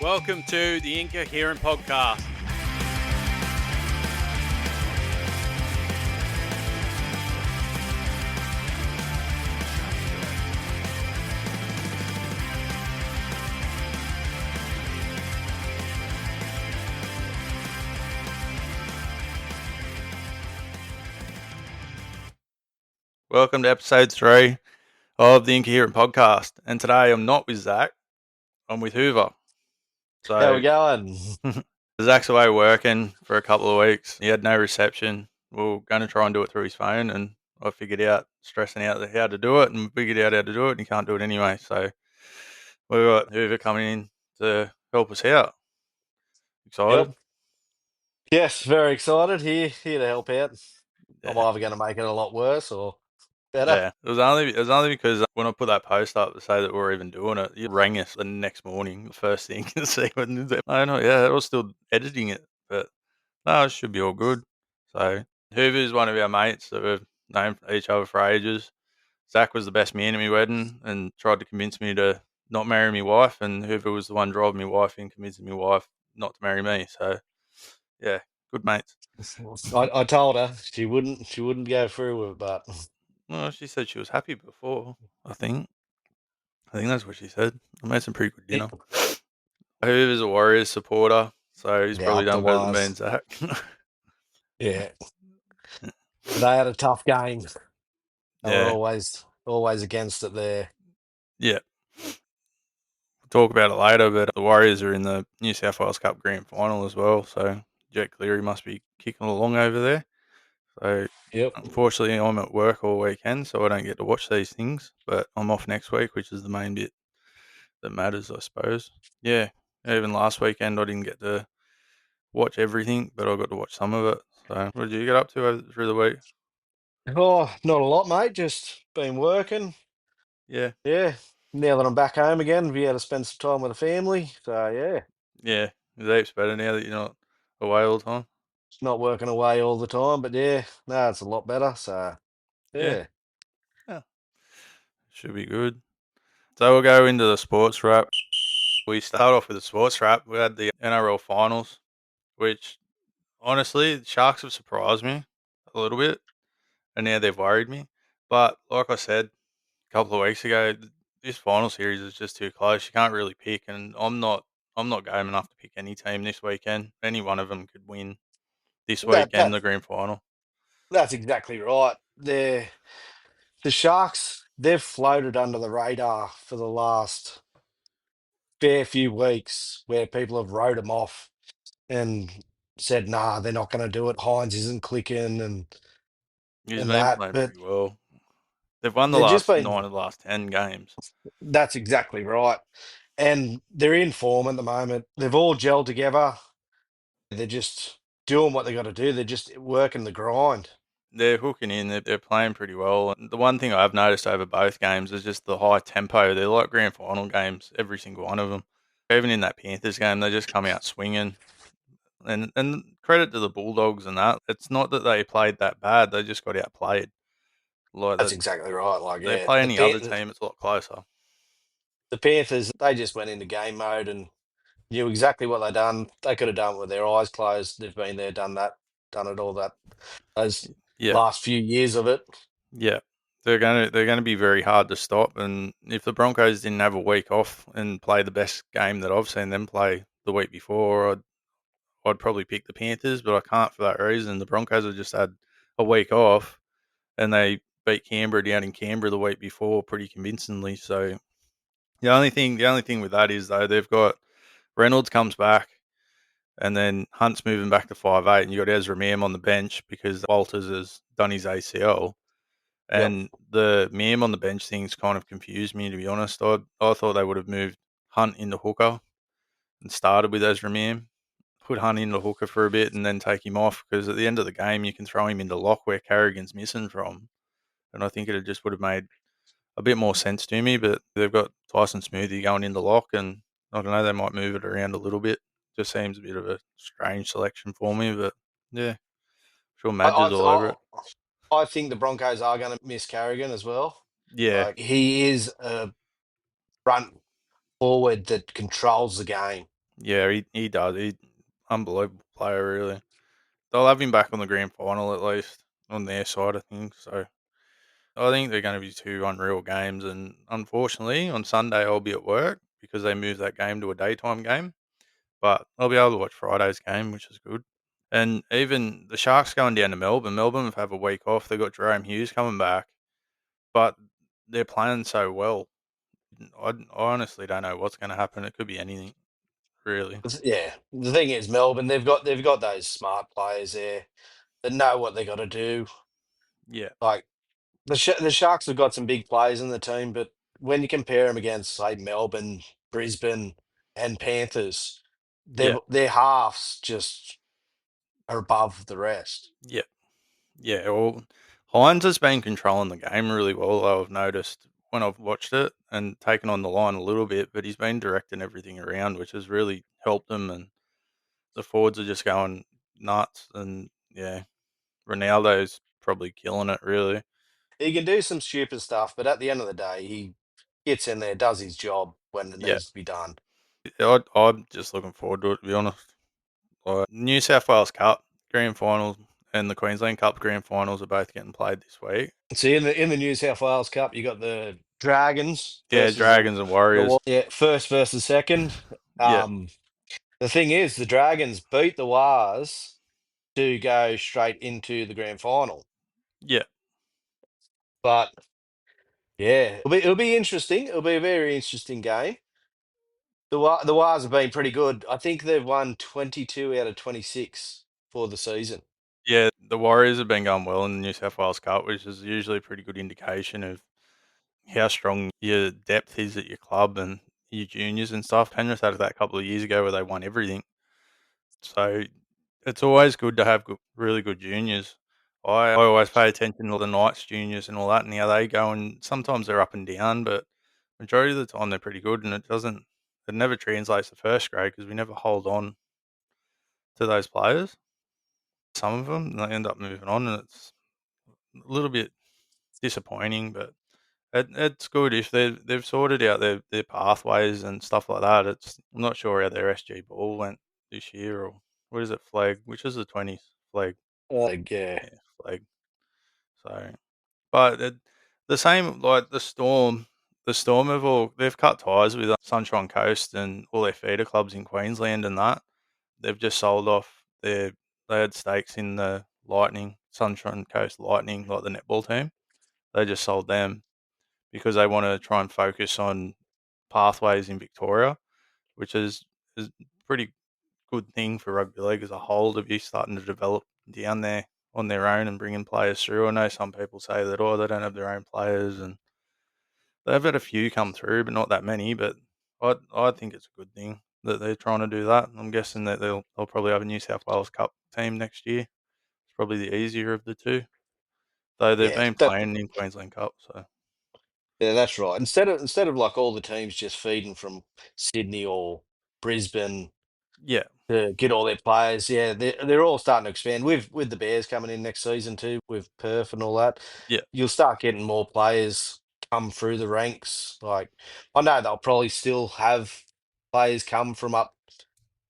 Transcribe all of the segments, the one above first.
Welcome to the Incoherent podcast. Welcome to episode 3 of the Incoherent podcast. And today I'm not with Zach, I'm with Hoover. So How we going? Zach's away working for a couple of weeks. He had no reception. We are going to try and do it through his phone, and I figured out, stressing out how to do it, and figured out how to do it, and he can't do it anyway. So we've got Hoover coming in to help us out. Excited? Yep. Yes, very excited. Here to help out. I'm Yeah. either going to make it a lot worse or better. Yeah, it was only because when I put that post up to say that we are even doing it, you rang us the next morning, the first thing to see when I know, yeah, I was still editing it, but no, it should be all good. So Hoover's one of our mates that we've known each other for ages. Zach was the best man at my wedding and tried to convince me to not marry my wife, and Hoover was the one driving my wife in, convincing my wife not to marry me. So yeah, good mates. I told her she wouldn't go through with it, but Well, she said she was happy before. I think that's what she said. I made some pretty good dinner. Hoover's a Warriors supporter, so he's yeah, probably up the done better than me and wires. Zach. Yeah, they had a tough game. They were Yeah, always against it there. yeah. We'll talk about it later, but the Warriors are in the New South Wales Cup Grand Final as well, so Jet Cleary must be kicking along over there. So Yep. unfortunately, I'm at work all weekend, so I don't get to watch these things, but I'm off next week, which is the main bit that matters, I suppose. Yeah, even last weekend I didn't get to watch everything, but I got to watch some of it. So what did you get up to through the week? Oh, not a lot, mate. Just been working. Yeah. Yeah. Now that I'm back home again, be able to spend some time with the family. So yeah, Yeah, it's heaps better now that you're not away all the time. it's not working away all the time, but yeah, no, it's a lot better. So Yeah, yeah. yeah, should be good. So we'll go into the sports wrap. We start off with the sports wrap. We had the NRL finals, which honestly, the Sharks have surprised me a little bit, and now they've worried me. But like I said a couple of weeks ago, this final series is just too close. You can't really pick, and I'm not game enough to pick any team this weekend. Any one of them could win this That weekend, that the grand final. That's exactly right. The Sharks, they've floated under the radar for the last fair few weeks where people have wrote them off and said, nah, they're not going to do it. Hines isn't clicking He's and been that. playing But pretty well. They've won the they've just last been, 9 of the last 10 games. that's exactly right. And they're in form at the moment. They've all gelled together. They're just doing what they got to do. They're just working the grind. They're hooking in. They're playing pretty well. And the one thing I've noticed over both games is just the high tempo. They're like grand final games, every single one of them. Even in that Panthers game, they just come out swinging. And credit to the Bulldogs and that. It's not that they played that bad. They just got outplayed. Like That's exactly right. Like, they yeah, play any other team, it's a lot closer. The Panthers, they just went into game mode and knew exactly what they done. They could have done it with their eyes closed. They've been there, done that, done it all that those Yeah, last few years of it. yeah. They're gonna be very hard to stop. And if the Broncos didn't have a week off and play the best game that I've seen them play the week before, I'd probably pick the Panthers, but I can't for that reason. The Broncos have just had a week off, and they beat Canberra down in Canberra the week before pretty convincingly. So the only thing with that is though they've got Reynolds comes back, and then Hunt's moving back to 5'8", and you got Ezra Mam on the bench because Walters has done his ACL. Yep. And the Mam on the bench thing's kind of confused me, to be honest. I thought they would have moved Hunt into hooker and started with Ezra Mam, put Hunt in the hooker for a bit and then take him off because at the end of the game you can throw him into lock where Carrigan's missing from. And I think it just would have made a bit more sense to me, but they've got Tyson Smoothie going into lock and I don't know, they might move it around a little bit. Just seems a bit of a strange selection for me, but yeah, I'm sure I Madge is I, all over it. I, I think the Broncos are going to miss Carrigan as well. Yeah, Like he is a front forward that controls the game. Yeah, he does. He unbelievable player, really. They'll have him back on the grand final at least on their side of things. So I think they're going to be two unreal games. And unfortunately, on Sunday I'll be at work because they moved that game to a daytime game. But I'll be able to watch Friday's game, which is good. And even the Sharks going down to Melbourne. Melbourne have a week off. They've got Jerome Hughes coming back, but they're playing so well. I honestly don't know what's going to happen. It could be anything, really. Yeah, the thing is, Melbourne, they've got those smart players there that know what they got to do. Yeah, Like the Sharks have got some big players in the team, but when you compare them against, say, Melbourne, Brisbane, and Panthers, yeah, their halves just are above the rest. yeah, yeah. Well, Hines has been controlling the game really well, though, I've noticed when I've watched it and taken on the line a little bit, but he's been directing everything around, which has really helped him. And the forwards are just going nuts. And yeah, Ronaldo's probably killing it, really. He can do some stupid stuff, but at the end of the day, he gets in there, does his job when it Yeah, needs to be done. I'm just looking forward to it, to be honest. New South Wales Cup Grand Finals and the Queensland Cup Grand Finals are both getting played this week. See, in the New South Wales Cup, you got the Dragons Yeah, versus the Dragons and Warriors. yeah, first versus second. Yeah, Um, the thing is, the Dragons beat the Wars to go straight into the grand final. yeah, But yeah, it'll be interesting. It'll be a very interesting game. The Wars have been pretty good. I think they've won 22 out of 26 for the season. yeah. The Warriors have been going well in the New South Wales Cup, which is usually a pretty good indication of how strong your depth is at your club and your juniors and stuff. Penrith had that a couple of years ago where they won everything. So it's always good to have really good juniors. I always pay attention to the Knights juniors and all that and how they go, and sometimes they're up and down, but majority of the time they're pretty good, and it never translates to first grade because we never hold on to those players. Some of them they end up moving on, and it's a little bit disappointing, but it's good if they've sorted out their pathways and stuff like that. I'm not sure how their SG ball went this year, or what is it, flag? Which is the 20s flag? Yeah, Yeah, flag. So, but the same like the Storm they've cut ties with Sunshine Coast and all their feeder clubs in Queensland and that they've just sold off they had stakes in the Lightning, Sunshine Coast Lightning, like the netball team. They just sold them because they want to try and focus on pathways in Victoria, which is pretty good thing for rugby league as a whole to be starting to develop down there on their own and bringing players through. I know some people say that they don't have their own players, and they've had a few come through, but not that many. But I think it's a good thing that they're trying to do that. I'm guessing that they'll probably have a New South Wales Cup team next year. It's probably the easier of the two, though they've yeah, been playing in Queensland Cup. So yeah, that's right. Instead of like all the teams just feeding from Sydney or Brisbane yeah, to get all their players. Yeah, they're all starting to expand. With the Bears coming in next season too, with Perth and all that, yeah, you'll start getting more players come through the ranks. Like I know they'll probably still have players come from up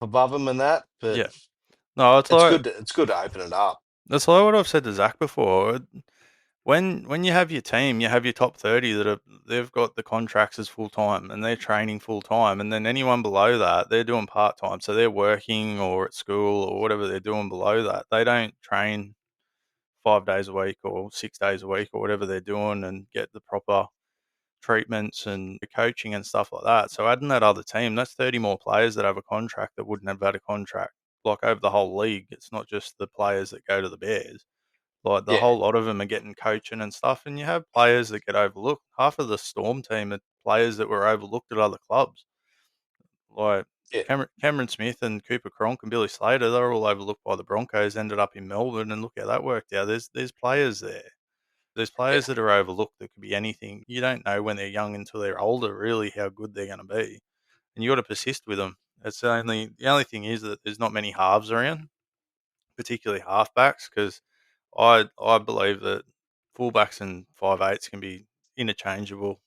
above them and that, but yeah. No, it's good to open it up. that's like what I've said to Zach before. When you have your team, you have your top 30 they've got the contracts as full time and they're training full time, and then anyone below that they're doing part time, so they're working or at school or whatever they're doing below that. They don't train 5 days a week or 6 days a week or whatever they're doing and get the proper treatments and coaching and stuff like that. So adding that other team, that's 30 more players that have a contract that wouldn't have had a contract like over the whole league. It's not just the players that go to the Bears. Like the Yeah, whole lot of them are getting coaching and stuff, and you have players that get overlooked. Half of the Storm team are players that were overlooked at other clubs, like yeah, Cameron Smith and Cooper Cronk and Billy Slater. They're all overlooked by the Broncos. Ended up in Melbourne, and look how that worked out. There's players there. There's players yeah, that are overlooked that could be anything. You don't know when they're young until they're older, really, how good they're going to be, and you got to persist with them. It's the only thing is that there's not many halves around, particularly halfbacks, because I believe that fullbacks and 5'8" can be interchangeable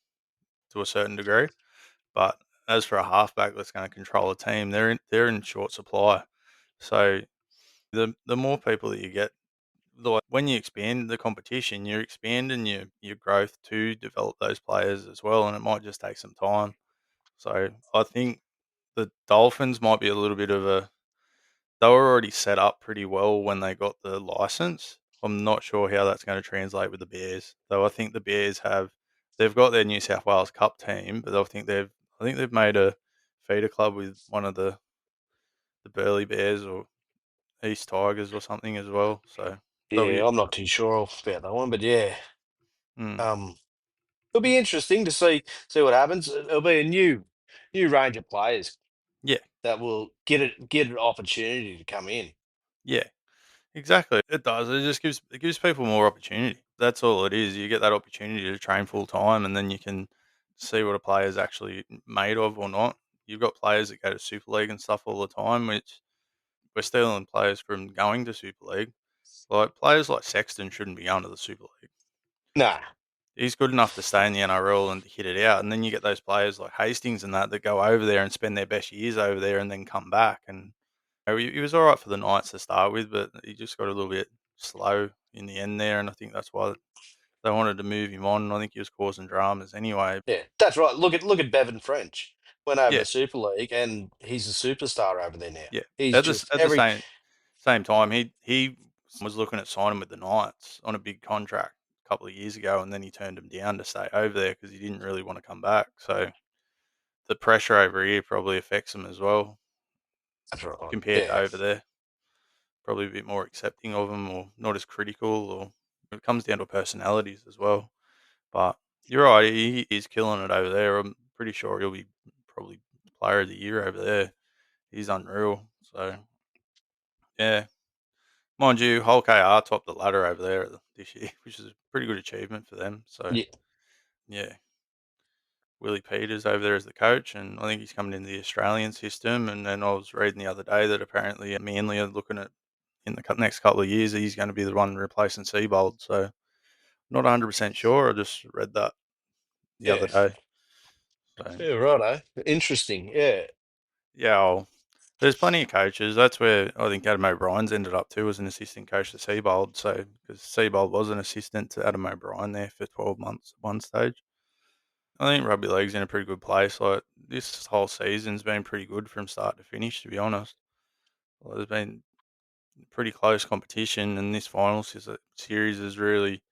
to a certain degree, but as for a halfback that's going to control a team, they're in short supply. So the more people that you get, when you expand the competition, you're expanding your growth to develop those players as well, and it might just take some time. So I think the Dolphins might be a little bit of a they were already set up pretty well when they got the license. I'm not sure how that's going to translate with the Bears, though. I think the Bears they've got their New South Wales Cup team, but I think they've made a feeder club with one of the Burleigh Bears or East Tigers or something as well. So they'll be Yeah, I'm not too sure about that one, but yeah, mm, um, it'll be interesting to see what happens. It'll be a new range of players yeah, that will get an opportunity to come in. yeah. Exactly, it does. It gives people more opportunity. That's all it is. You get that opportunity to train full time, and then you can see what a player's actually made of or not. You've got players that go to Super League and stuff all the time, which we're stealing players from going to Super League. Like players like Sexton shouldn't be going to the Super League. Nah, He's good enough to stay in the NRL and hit it out, and then you get those players like Hastings and that go over there and spend their best years over there and then come back and he was all right for the Knights to start with, but he just got a little bit slow in the end there, and I think that's why they wanted to move him on. I think he was causing dramas anyway. yeah, that's right. Look at Bevan French. Went over Yeah, to Super League, and he's a superstar over there now. yeah. He's At the just at the every same time, he was looking at signing with the Knights on a big contract a couple of years ago, and then he turned him down to stay over there because he didn't really want to come back. So the pressure over here probably affects him as well That's right. compared to Yeah, over there. Probably a bit more accepting of him, or not as critical, or it comes down to personalities as well. But you're right, he is killing it over there. I'm pretty sure he'll be probably player of the year over there. He's unreal. So yeah, mind you, Hulk KR topped the ladder over there this year, which is a pretty good achievement for them. So yeah, yeah, Willie Peters over there as the coach, and I think he's coming into the Australian system. And then I was reading the other day that apparently Manly are looking at in the next couple of years he's going to be the one replacing Seabold. So not 100% sure. I just read that the other yeah, day. So yeah. Righto. Interesting. Yeah, yeah, there's plenty of coaches. That's where I think Adam O'Brien's ended up too as an assistant coach to Seabold. So because Seabold was an assistant to Adam O'Brien there for 12 months at one stage. I think rugby league's in a pretty good place. Like this whole season's been pretty good from start to finish, to be honest. Well, there's been pretty close competition, and this finals series has really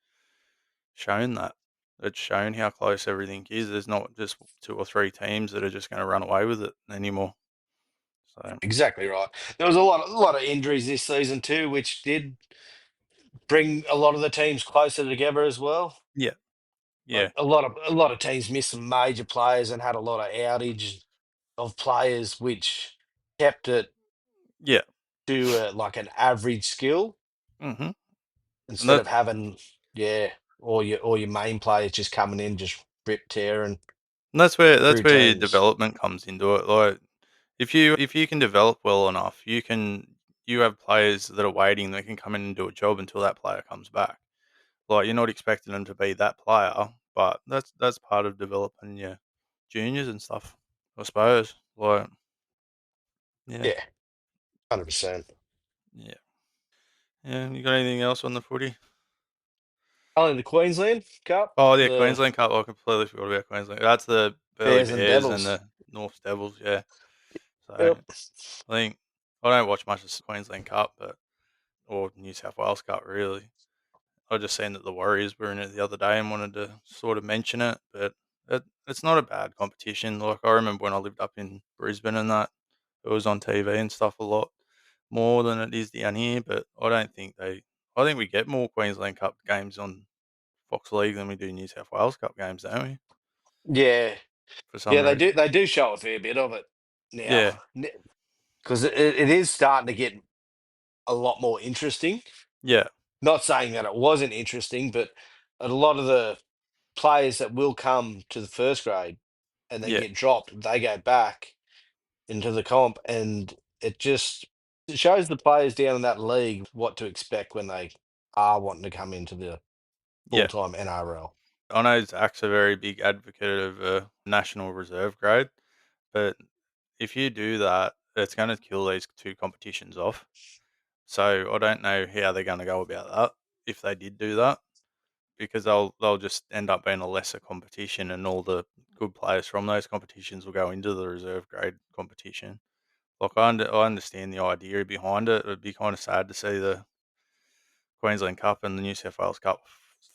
shown that. It's shown how close everything is. There's not just two or three teams that are just going to run away with it anymore. So exactly right. There was a lot of injuries this season too, which did bring a lot of the teams closer together as well. yeah, yeah, Like a lot of teams missed some major players and had a lot of outage of players, which kept it yeah. to like an average skill hmm And instead that of having yeah all your main players just coming in just rip tearing And that's through where your teams. development comes into it. Like if you can develop well enough, you have players that are waiting that can come in and do a job until that player comes back. Like you're not expecting them to be that player, but that's part of developing your juniors and stuff, I suppose. Like yeah, Yeah, 100%. yeah, yeah. You got anything else on the footy? Only the Queensland Cup, Oh yeah, the Queensland Cup. I completely forgot about Queensland. That's the Burleigh Bears and Bears and Devils. the North Devils. Yeah. So Yep. I think I don't watch much of the Queensland Cup, but or New South Wales Cup really. I just seen that the Warriors were in it the other day and wanted to sort of mention it, but it's not a bad competition. Like I remember when I lived up in Brisbane and that it was on TV and stuff a lot more than it is down here. But I don't think they. I think we get more Queensland Cup games on Fox League than we do New South Wales Cup games, don't we? Yeah, For yeah, some they do. reason. They do show a fair bit of it now, Yeah, because it is starting to get a lot more interesting. yeah, Not saying that it wasn't interesting, but a lot of the players that will come to the first grade and then yeah, get dropped, they go back into the comp, and it shows the players down in that league what to expect when they are wanting to come into the full yeah. time NRL. I know Zach's a very big advocate of a national reserve grade. But if you do that, it's going to kill these two competitions off. So I don't know how they're going to go about that if they did do that, because they'll just end up being a lesser competition, and all the good players from those competitions will go into the reserve grade competition. Like I understand the idea behind it. It'd be kind of sad to see the Queensland Cup and the New South Wales Cup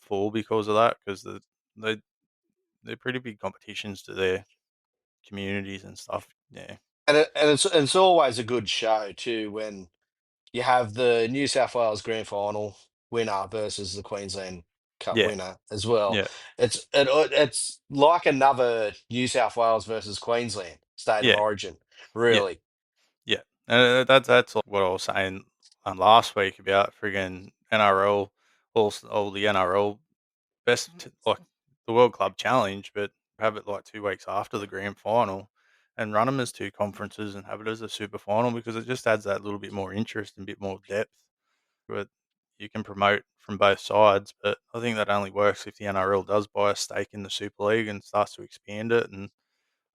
fall because of that, because they they're pretty big competitions to their communities and stuff. Yeah, And it's always a good show too when you have the New South Wales Grand Final winner versus the Queensland Cup yeah, winner as well. yeah, It's like another New South Wales versus Queensland state of yeah, origin, yeah, really. yeah. And that's like what I was saying last week about friggin' NRL, all the NRL like the World Club Challenge, but have it like 2 weeks after the grand final, and run them as two conferences and have it as a super final, because it just adds that little bit more interest and bit more depth. But you can promote from both sides, but I think that only works if the NRL does buy a stake in the Super League and starts to expand it. And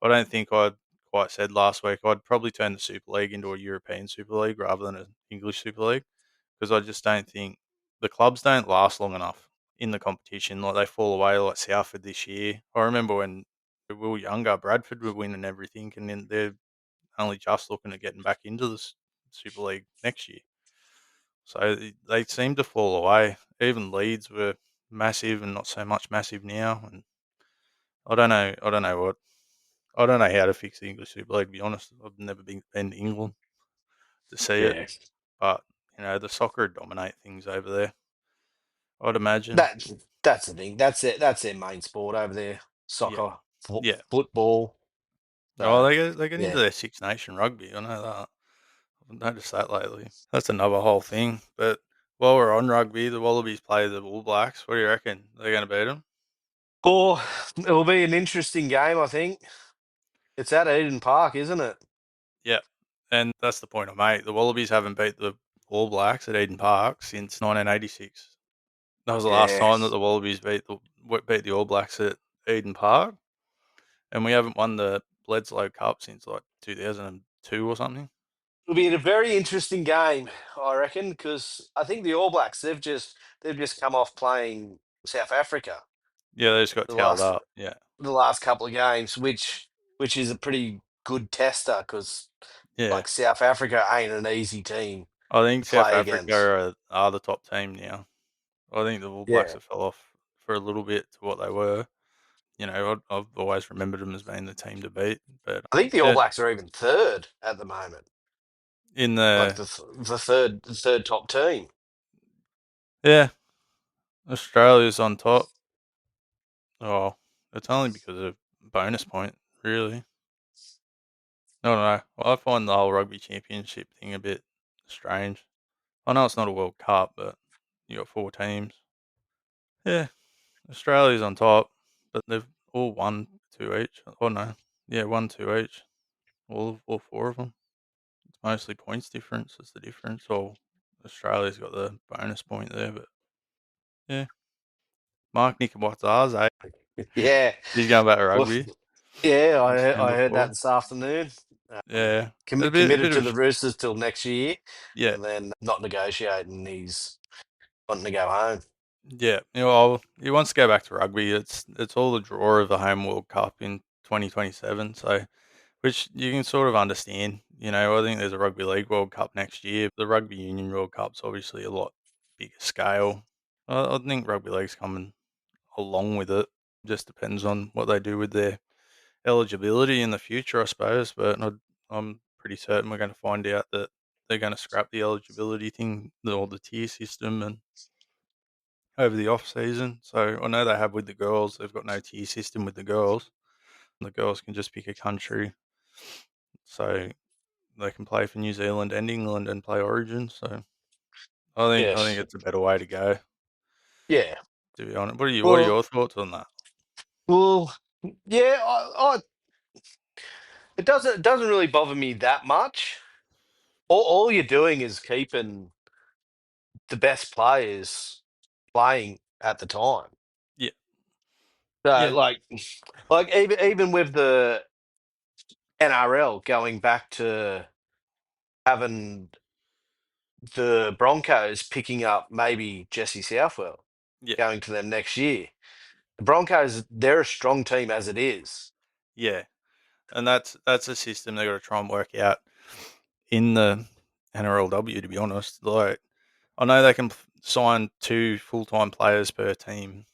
I don't think I'd quite said last week I'd probably turn the Super League into a European Super League rather than an English Super League, because I just don't think the clubs don't last long enough in the competition. Like they fall away, like Salford this year. I remember when we were younger, Bradford were winning everything, and then they're only just looking at getting back into the Super League next year. So they seem to fall away. Even Leeds were massive and not so much massive now. And I don't know. I don't know what. I don't know how to fix the English Super League. To be honest, I've never been to England to see it, Yeah. but the soccer would dominate things over there. I'd imagine. That that's the thing. That's it. That's their main sport over there. Yeah, Soccer, yeah. football. Oh, So they get into yeah. their Six Nation rugby. I know that. I've noticed that lately. That's another whole thing. But while we're on rugby, the Wallabies play the All Blacks. What do you reckon? They're going to beat them? Or it will be an interesting game, I think. It's at Eden Park, isn't it? Yeah, and that's the point I made. The Wallabies haven't beat the All Blacks at Eden Park since 1986. That was the last Yeah. time that the Wallabies beat the All Blacks at Eden Park, and we haven't won the Bledslow Cup since like 2002 or something. It'll be a very interesting game, I reckon, because I think the All Blacks they've just come off playing South Africa Yeah, they just got the towed last up. Yeah, the last couple of games, which is a pretty good tester because yeah. like South Africa ain't an easy team I think to South play Africa against. are the top team now. I think the All Blacks Yeah, have fell off for a little bit to what they were. I've always remembered them as being the team to beat. But I think the All yeah, Blacks are even third at the moment, in like the the third top team. yeah, Australia's on top. Oh, it's only because of bonus point, really. I don't know. Well, I find the whole rugby championship thing a bit strange. I know it's not a World Cup, but you got four teams. Yeah, Australia's on top, but they've all won two each. Oh no, yeah, won two each. All four of them. It's mostly points difference. Is the difference. Or Australia's got the bonus point there, but yeah, Mark Nicobotz's, eh? Yeah, He's going back to well, rugby. yeah, I've seen him I heard that before. this afternoon. Yeah, a Committed bit to of the Roosters till next year, yeah. and then not negotiating. He's wanting to go home. Yeah, well, he wants to go back to rugby. It's all the draw of the home World Cup in 2027. So, which you can sort of understand. I think there's a rugby league World Cup next year. The Rugby Union World Cup's obviously a lot bigger scale. I think rugby league's coming along with it. Just depends on what they do with their eligibility in the future, I suppose. But I'm pretty certain we're going to find out that they're going to scrap the eligibility thing, or the tier system, and over the off season. So I know they have with the girls. They've got no tier system with the girls. The girls can just pick a country, so they can play for New Zealand and England and play Origin. So I think Yes. it's a better way to go. Yeah. To be honest, what are Well, your thoughts on that? well, yeah. It doesn't really bother me that much. All you're doing is keeping the best players playing at the time. Yeah, So yeah, like even with the NRL going back to having the Broncos picking up maybe Jesse Southwell Yeah, going to them next year. The Broncos, they're a strong team as it is. yeah, and that's a system they got to try and work out in the NRLW. To be honest, like I know they can sign two full time players per team,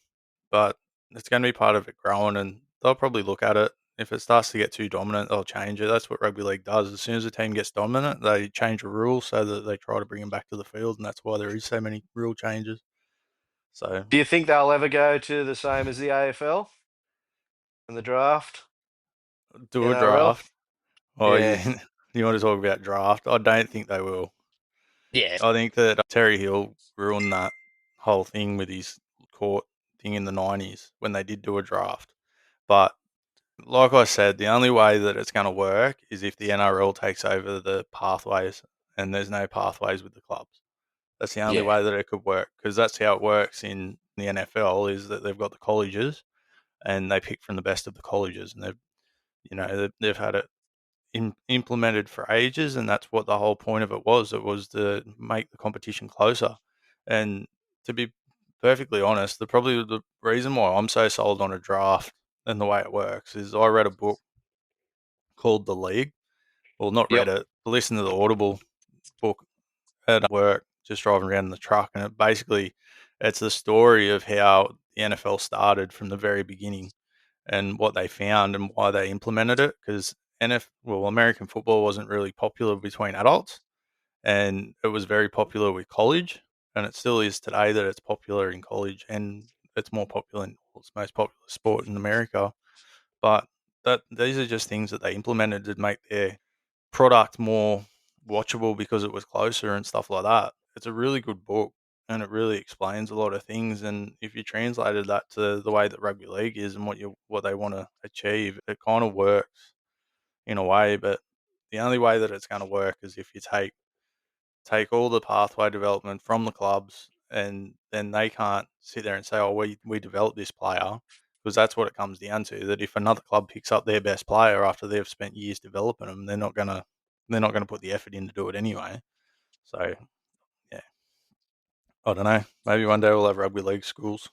but it's going to be part of it growing, and they'll probably look at it. If it starts to get too dominant, they'll change it. That's what rugby league does. As soon as a team gets dominant, they change the rules so that they try to bring them back to the field, and that's why there is so many rule changes. So Do you think they'll ever go to the same as the AFL in the draft? do a NRL? draft. Oh, you, Yeah. you want to talk about draft? I don't think they will. Yeah. I think that Terry Hill ruined that whole thing with his court thing in the 90s when they did do a draft. But like I said, the only way that it's going to work is if the NRL takes over the pathways and there's no pathways with the clubs. That's the only Yeah. way that it could work because that's how it works in the NFL is that they've got the colleges and they pick from the best of the colleges and they've had it implemented for ages, and that's what the whole point of it was. It was to make the competition closer. And to be perfectly honest, the reason why I'm so sold on a draft and the way it works is I read a book called The League. Well, not read Yep. it, but listened to the Audible book at work, just driving around in the truck, and it's the story of how the NFL started from the very beginning and what they found and why they implemented it. Because American football wasn't really popular between adults, and it was very popular with college, and it still is today that it's popular in college, and it's more popular in well, it's the most popular sport in America. But that these are just things that they implemented to make their product more watchable because it was closer and stuff like that. It's a really good book and it really explains a lot of things. And if you translated that to the way that rugby league is and what they want to achieve, it kind of works in a way. But the only way that it's going to work is if you take all the pathway development from the clubs, and then they can't sit there and say, "Oh, we developed this player," because that's what it comes down to. That if another club picks up their best player after they've spent years developing them, they're not gonna put the effort in to do it anyway. So yeah, I don't know. Maybe one day we'll have rugby league schools,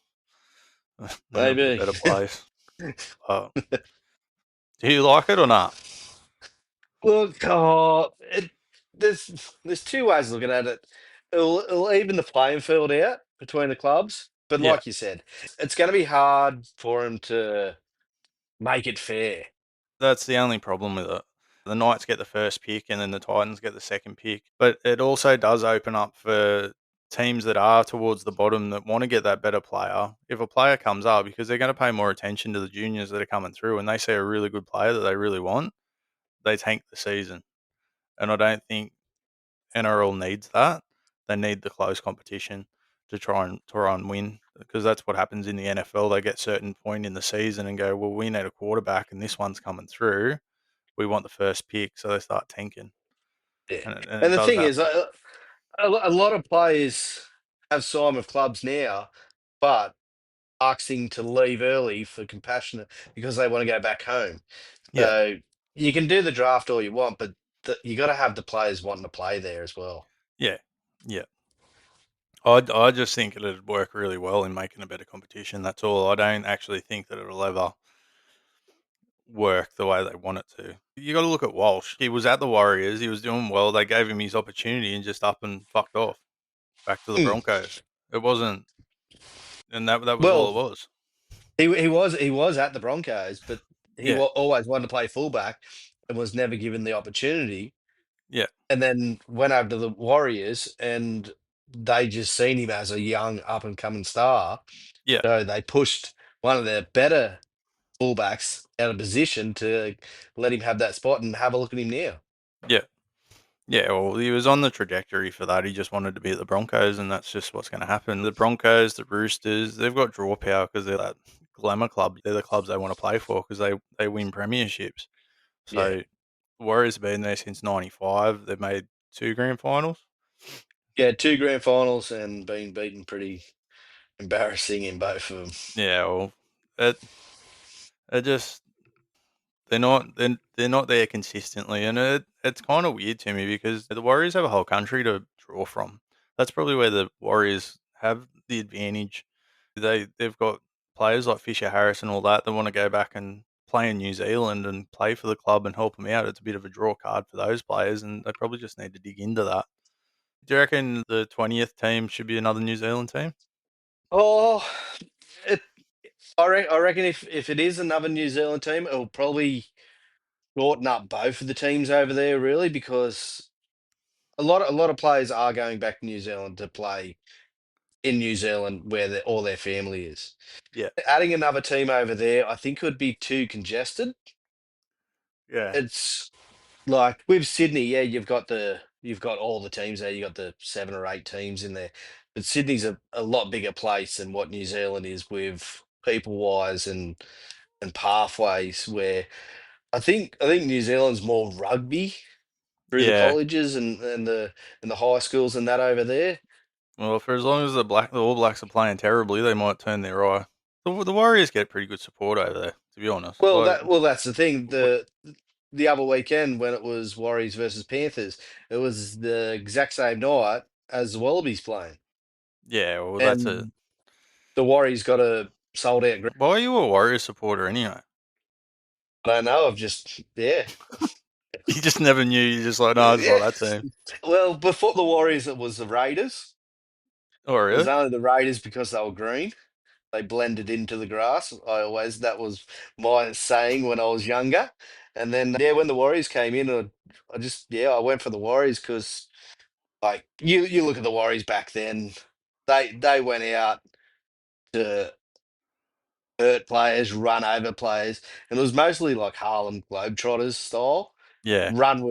and it'll be a Maybe. better place. Do you like it or not? Look, there's two ways of looking at it. It'll even the playing field out between the clubs, but Yeah, like you said, it's going to be hard for him to make it fair. that's the only problem with it. The Knights get the first pick and then the Titans get the second pick. But it also does open up for teams that are towards the bottom that want to get that better player. If a player comes up, because they're going to pay more attention to the juniors that are coming through and they see a really good player that they really want, they tank the season. And I don't think NRL needs that. They need the close competition to try and win because that's what happens in the NFL. They get certain point in the season and go, well, we need a quarterback and this one's coming through. We want the first pick, so they start tanking, Yeah, and it and the does thing that. is, a lot of players have signed with clubs now, but asking to leave early for compassionate because they want to go back home. Yeah, So you can do the draft all you want, but you got to have the players wanting to play there as well. yeah, yeah. I just think it'd work really well in making a better competition. That's all. I don't actually think that it'll ever work the way they want it to. You got to look at Walsh. He was at the Warriors. He was doing well. They gave him his opportunity and just up and fucked off back to the Mm. Broncos. It wasn't, and that was all Well, it was. he was at the Broncos, but Yeah, always wanted to play fullback and was never given the opportunity. yeah, And then went over to the Warriors, and they just seen him as a young up and coming star. yeah, So they pushed one of their better fullbacks out of position to let him have that spot and have a look at him now. yeah. Yeah, well, he was on the trajectory for that. He just wanted to be at the Broncos, and that's just what's going to happen. The Broncos, the Roosters, they've got draw power because they're that glamour club. They're the clubs they want to play for because they win premierships. Yeah. So the Warriors have been there since '95. They've made two grand finals. Yeah, two grand finals and been beaten pretty embarrassing in both of them. Yeah, well, it just they're not there consistently, and it's kind of weird to me because the Warriors have a whole country to draw from. That's probably where the Warriors have the advantage. They've got players like Fisher Harris and all that that want to go back and play in New Zealand and play for the club and help them out. It's a bit of a draw card for those players, and they probably just need to dig into that. Do you reckon the 20th team should be another New Zealand team? Oh, it, I reckon if it is another New Zealand team, it'll probably shorten up both of the teams over there, really, because a lot of players are going back to New Zealand to play in New Zealand where all their family is. Yeah, Adding another team over there, I think would be too congested. yeah, It's like with Sydney, yeah, you've got all the teams there. You got the 7 or 8 teams in there, but Sydney's a lot bigger place than what New Zealand is with people wise and pathways. Where I think New Zealand's more rugby through the yeah. colleges and the high schools and that over there. Well, for as long as the All Blacks are playing terribly, they might turn their eye. The Warriors get pretty good support over there, to be honest. Like, That's the thing. what, The other weekend when it was Warriors versus Panthers, it was the exact same night as the Wallabies playing, yeah, well, that's it. and the Warriors got a sold out. Why are you a Warriors supporter anyway? I don't know. I've just You just never knew. You just like, no, I just yeah. like that team. Well, before the Warriors, it was the Raiders. Oh, It was really? only the Raiders because they were green. They blended into the grass. That was my saying when I was younger. And then yeah, when the Warriors came in, I went for the Warriors because like you look at the Warriors back then, they went out to hurt players, run over players, and it was mostly like Harlem Globetrotters style. Yeah, Run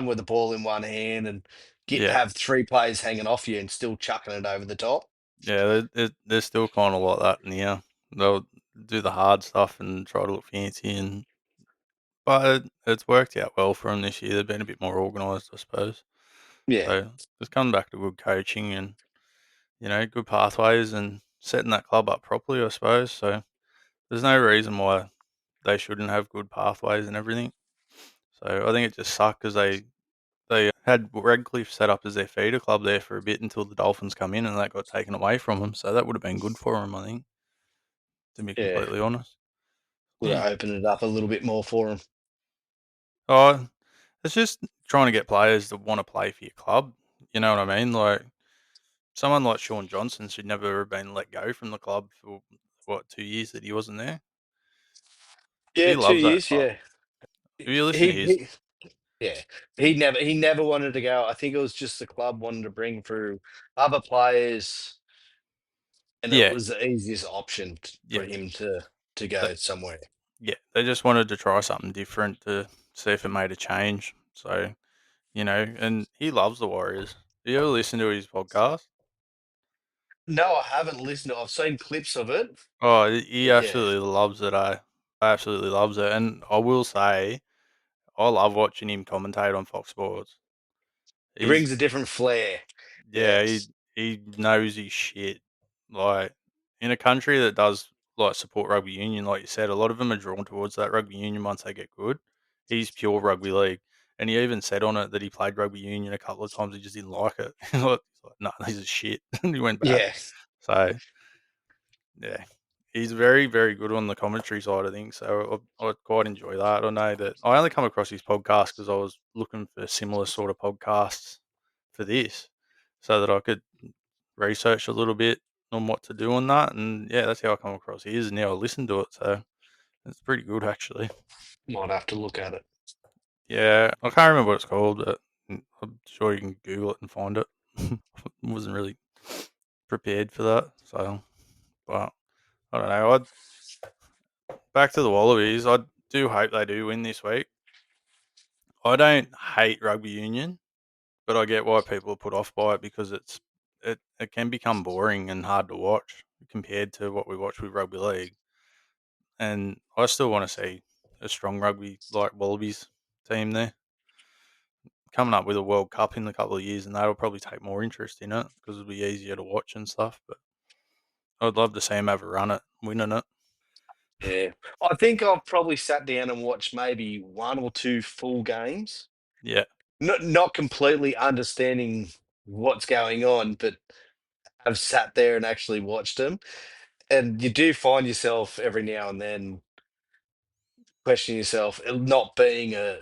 with the ball in one hand and yeah, have 3 players hanging off you and still chucking it over the top. yeah. They're still kind of like that in here. They'll do the hard stuff and try to look fancy, but it's worked out well for them this year. They've been a bit more organised, I suppose. Yeah, So it's come back to good coaching and good pathways and setting that club up properly, I suppose. So there's no reason why they shouldn't have good pathways and everything. So I think it just sucked because they had Redcliffe set up as their feeder club there for a bit until the Dolphins come in and that got taken away from them. So that would have been good for them, I think, to be yeah. completely honest. Would Yeah. have opened it up a little bit more for them. Oh, it's just trying to get players that want to play for your club. You know what I mean? Like someone like Sean Johnson should never have been let go from the club for what 2 years that he wasn't there. Yeah, He two loves that years. club. Yeah, If you listen he, to his, he yeah he never wanted to go. I think it was just the club wanted to bring through other players, and it yeah, was the easiest option for yeah, him to that, go somewhere. yeah, they just wanted to try something different to see if it made a change. So and he loves the Warriors. You ever listen to his podcast? No, I haven't listened to. I've seen clips of it, Oh, he but yeah, absolutely loves it. Absolutely loves it. And I will say, I love watching him commentate on Fox Sports. he He's brings a different flair. Yeah, Yes. he knows his shit. Like in a country that does like support rugby union, like you said, a lot of them are drawn towards that rugby union once they get good. He's pure rugby league, and he even said on it that he played rugby union a couple of times. He just didn't like it. He's like, "No, this is shit," and he went back. Yeah. So yeah, he's very very good on the commentary side of things. So I quite enjoy that. I know that I only come across his podcast because I was looking for similar sort of podcasts for this, so that I could research a little bit on what to do on that, and yeah, that's how I come across his, and now I listen to it, so it's pretty good actually. Might have to look at it. Yeah, I can't remember what it's called, but I'm sure you can Google it and find it. Wasn't really prepared for that, so but I don't know. Back to the Wallabies. I do hope they do win this week. I don't hate rugby union, but I get why people are put off by it because it can become boring and hard to watch compared to what we watch with rugby league. And I still want to see a strong rugby like Wallabies team there coming up with a World Cup in a couple of years, and that'll probably take more interest in it because it'll be easier to watch and stuff. But I'd love to see them have a run at winning it. Yeah. I think I've probably sat down and watched maybe one or two full games. Yeah, Not completely understanding what's going on, but I've sat there and actually watched them. And you do find yourself every now and then questioning yourself, not being a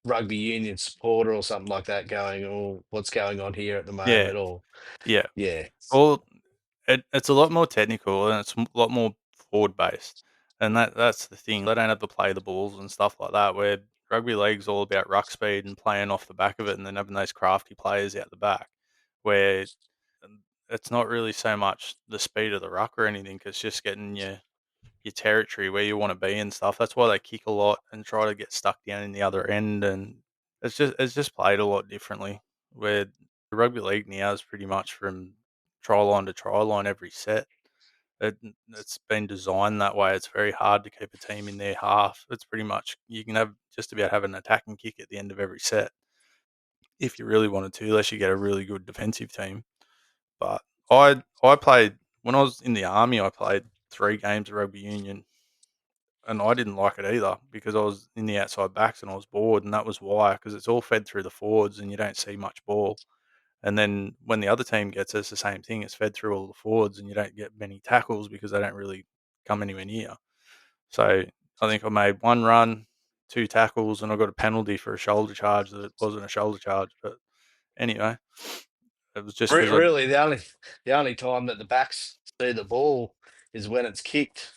rugby union supporter or something like that, going, "Oh, what's going on here at the yeah, moment?" Or yeah. yeah, Well, it's a lot more technical and it's a lot more forward based, and that's the thing. They don't have to play the balls and stuff like that. Where rugby league's all about ruck speed and playing off the back of it, and then having those crafty players out the back. Where it's not really so much the speed of the ruck or anything. It's just getting your territory where you want to be and stuff. That's why they kick a lot and try to get stuck down in the other end, and it's just played a lot differently. Where the rugby league now is pretty much from try line to try line every set. It's been designed that way. It's very hard to keep a team in their half. It's pretty much you can have just about have an attacking kick at the end of every set if you really wanted to, unless you get a really good defensive team. But I played when I was in the army. I played 3 games of rugby union, and I didn't like it either because I was in the outside backs and I was bored, and that was why because it's all fed through the forwards and you don't see much ball. And then when the other team gets it, it's the same thing. It's fed through all the forwards, and you don't get many tackles because they don't really come anywhere near. So I think I made 1 run, 2 tackles, and I got a penalty for a shoulder charge that it wasn't a shoulder charge. But anyway, it was just because I Really, the only time that the backs see the ball is when it's kicked.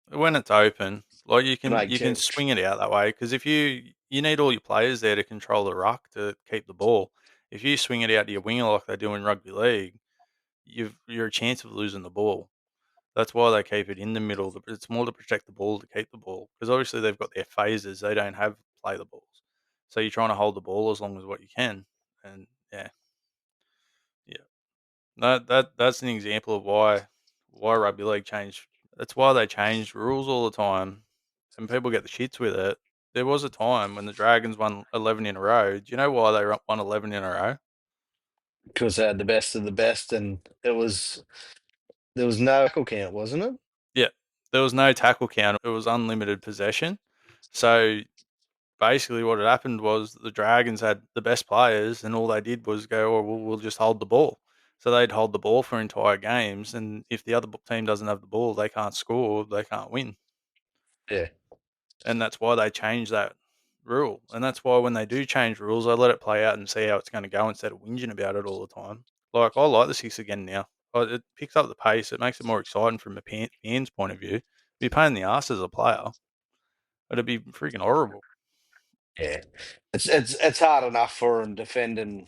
when it's open, like you And can you can swing it out that way because if you need all your players there to control the ruck to keep the ball. If you swing it out to your winger like they do in rugby league, you're a chance of losing the ball. That's why they keep it in the middle. It's more to protect the ball to keep the ball because obviously they've got their phases. They don't have play the balls, so you're trying to hold the ball as long as what you can. And yeah, yeah, that's an example of why rugby league changed. That's why they change rules all the time, and people get the shits with it. There was a time when the Dragons won 11 in a row. Do you know why they won 11 in a row? because they had the best of the best, and there was no tackle count, wasn't it? Yeah, there was no tackle count. It was unlimited possession. So basically what had happened was the Dragons had the best players, and all they did was go, "Oh, we'll just hold the ball." So they'd hold the ball for entire games, and if the other team doesn't have the ball, they can't score, they can't win, Yeah, and that's why they changed that rule. And that's why when they do change rules, they let it play out and see how it's going to go instead of whinging about it all the time. Like I like the six again now. It picks up the pace. It makes it more exciting from a fan's point of view. It'd be a pain in the ass as a player. It'd be freaking horrible. yeah. It's hard enough for them defending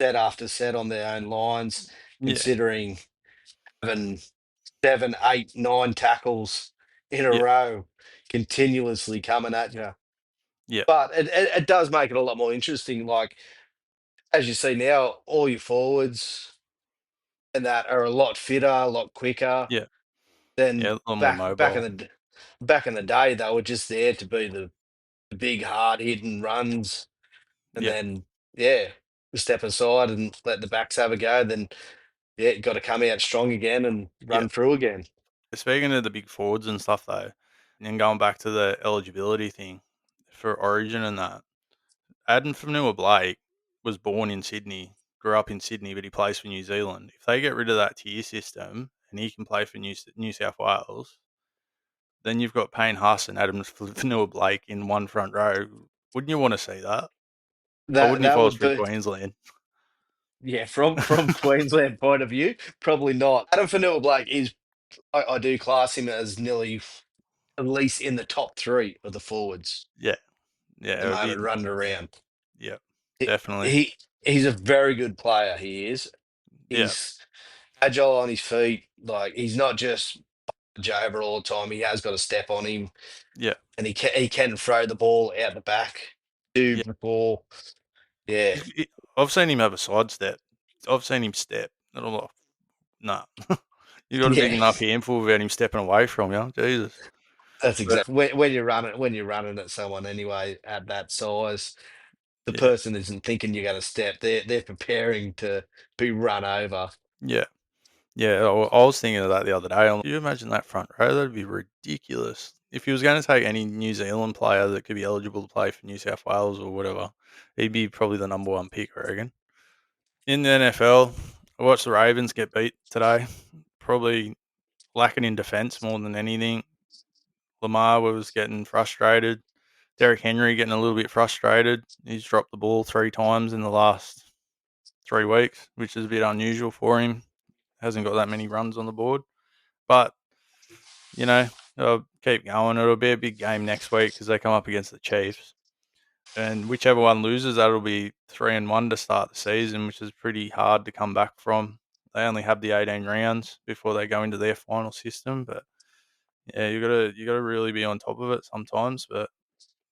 set after set on their own lines, Yeah, considering having 7, 8, 9 tackles in a yeah, row continuously coming at you. yeah, But it does make it a lot more interesting. Like as you see now, all your forwards and that are a lot fitter, a lot quicker yeah. than Yeah, a lot more back in mobile. the day. They were just there to be the big hard hitting runs, and Yeah, then yeah, step aside and let the backs have a go. Then yeah, you got to come out strong again and yeah. run through again. Speaking of the big forwards and stuff though, and then going back to the eligibility thing for Origin and that, Adam Fanua Blake was born in Sydney, grew up in Sydney, but he plays for New Zealand. If they get rid of that tier system and he can play for New South Wales, then you've got Payne Huss and Adam Fanua Blake in one front row. Wouldn't you want to see that? I That wouldn't if that I was would from be Queensland. yeah. From Queensland point of view, probably not. Adam Fanua Blake is. I do class him as nearly at least in the top three of the forwards Yeah, at yeah, the it would moment be. running around. Yeah, He, definitely. he he's a very good player. He is. Yeah, He's agile on his feet. Like he's not just over all the time. He has got a step on him, yeah, and he can throw the ball out the back. Do yeah. before, yeah, I've seen him have a sidestep. I've seen him step, and I'm like, nah. You got a big yeah. enough handful without him stepping away from you. Jesus. That's But exactly when you're running at someone anyway at that size. The yeah, person isn't thinking you're going to step. They're preparing to be run over. yeah. Yeah, I was thinking of that the other day. Can you imagine that front row? That'd be ridiculous. If he was going to take any New Zealand player that could be eligible to play for New South Wales or whatever, he'd be probably the number one pick, I reckon. In the NFL, I watched the Ravens get beat today. Probably lacking in defence more than anything. Lamar was getting frustrated. Derrick Henry getting a little bit frustrated. He's dropped the ball 3 times in the last 3 weeks, which is a bit unusual for him. Hasn't got that many runs on the board. But, you know, I'll keep going. It'll be a big game next week because they come up against the Chiefs. And whichever one loses, that'll be 3-1 to start the season, which is pretty hard to come back from. They only have the 18 rounds before they go into their final system. But yeah, you gotta really be on top of it sometimes. But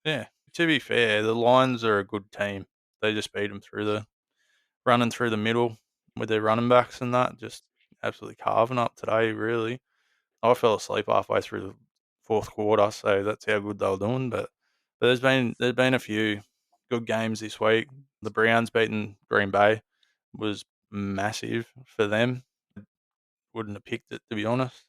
yeah, to be fair, the Lions are a good team. They just beat them through the running through the middle with their running backs and that, just absolutely carving up today. Really, I fell asleep halfway through the fourth quarter, so that's how good they were doing. But there's been a few good games this week. The Browns beating Green Bay was massive for them. Wouldn't have picked it, to be honest.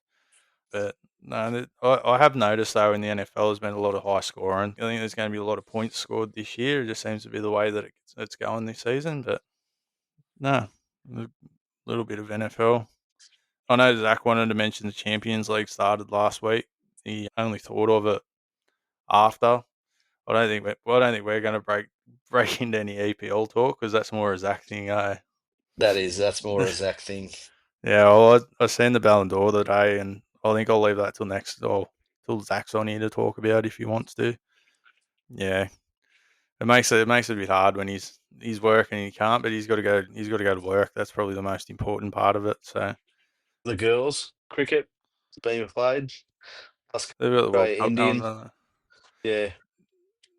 But no, I have noticed though in the NFL there's been a lot of high scoring. I think there's going to be a lot of points scored this year. It just seems to be the way that it's going this season. But no, a little bit of NFL. I know Zach wanted to mention the Champions League started last week. He only thought of it after. I don't think we're going to break into any EPL talk because that's more a Zach thing. That's more a Zach thing. Yeah, well, I seen the Ballon d'Or today, and I think I'll leave that till next or till Zach's on here to talk about if he wants to. Yeah, it makes it a bit hard when he's working and he can't, but he's got to go to work. That's probably the most important part of it. So The girls cricket being played. they've got the World Australia, Cup going. Indian. Yeah,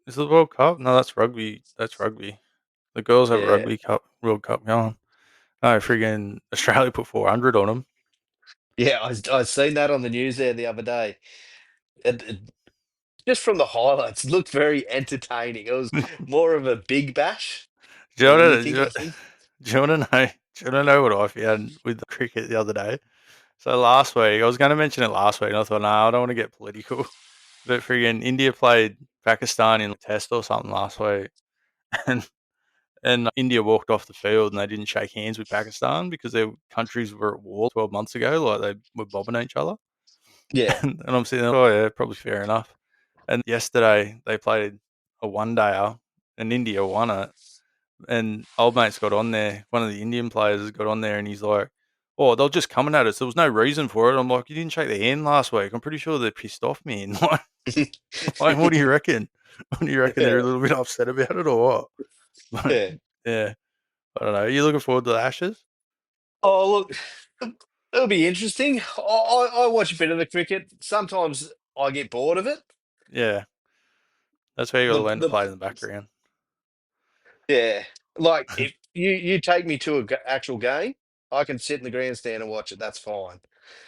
Is it the World Cup? No, that's rugby. That's rugby. The girls have a yeah, rugby cup, World Cup going. No, friggin' Australia put 400 on them. yeah. I seen that on the news there the other day. It just from the highlights, it looked very entertaining. It was do more of a big bash you than want to? anything, I think. Do you want to know? Do you want to know what I found with the cricket the other day? So last week, I was going to mention it last week, and I thought, no, I don't want to get political. But friggin' India played Pakistan in a test or something last week, and India walked off the field and they didn't shake hands with Pakistan because their countries were at war 12 months ago, like they were bombing each other. Yeah. And I'm sitting there, oh yeah, probably fair enough. And yesterday they played a one dayer and India won it. And old mate's got on there, one of the Indian players has got on there and he's like, oh, they're just coming at us. There was no reason for it. I'm like, you didn't shake their hand last week. I'm pretty sure they're pissed off me. And like, what do you reckon? What do you reckon? They're a Yeah. little bit upset about it or what? But Yeah. yeah, I don't know. Are you looking forward to the Ashes? Oh, look, it'll be interesting. I watch a bit of the cricket. Sometimes I get bored of it. Yeah, that's where you got to learn to The play in the background. Yeah, like if you take me to a actual game, I can sit in the grandstand and watch it. That's fine.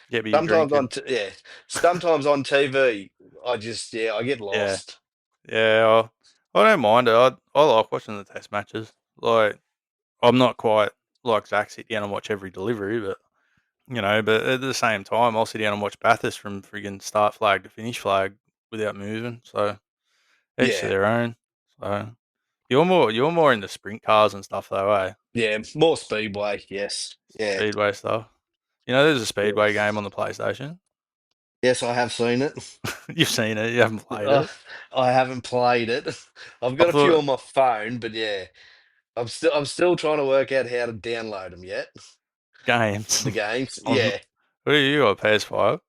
Get me your Sometimes drink on and yeah, sometimes on TV, I get yeah, lost. yeah. I don't mind it. I like watching the test matches. Like I'm not quite like Zach sit down and watch every delivery, but but at the same time, I'll sit down and watch Bathurst from friggin' start flag to finish flag without moving. So each to Yeah, their own. So you're more into sprint cars and stuff though, eh? yeah, more speedway. Yes, yeah, Speedway stuff. There's a yeah. speedway game on the PlayStation. Yes, I have seen it. You've seen it. You haven't played Uh, it. I haven't played it. I've I got a few thought on my phone, but yeah, I'm still trying to work out how to download them yet. games. The games. on Yeah, what do you got? A PS5.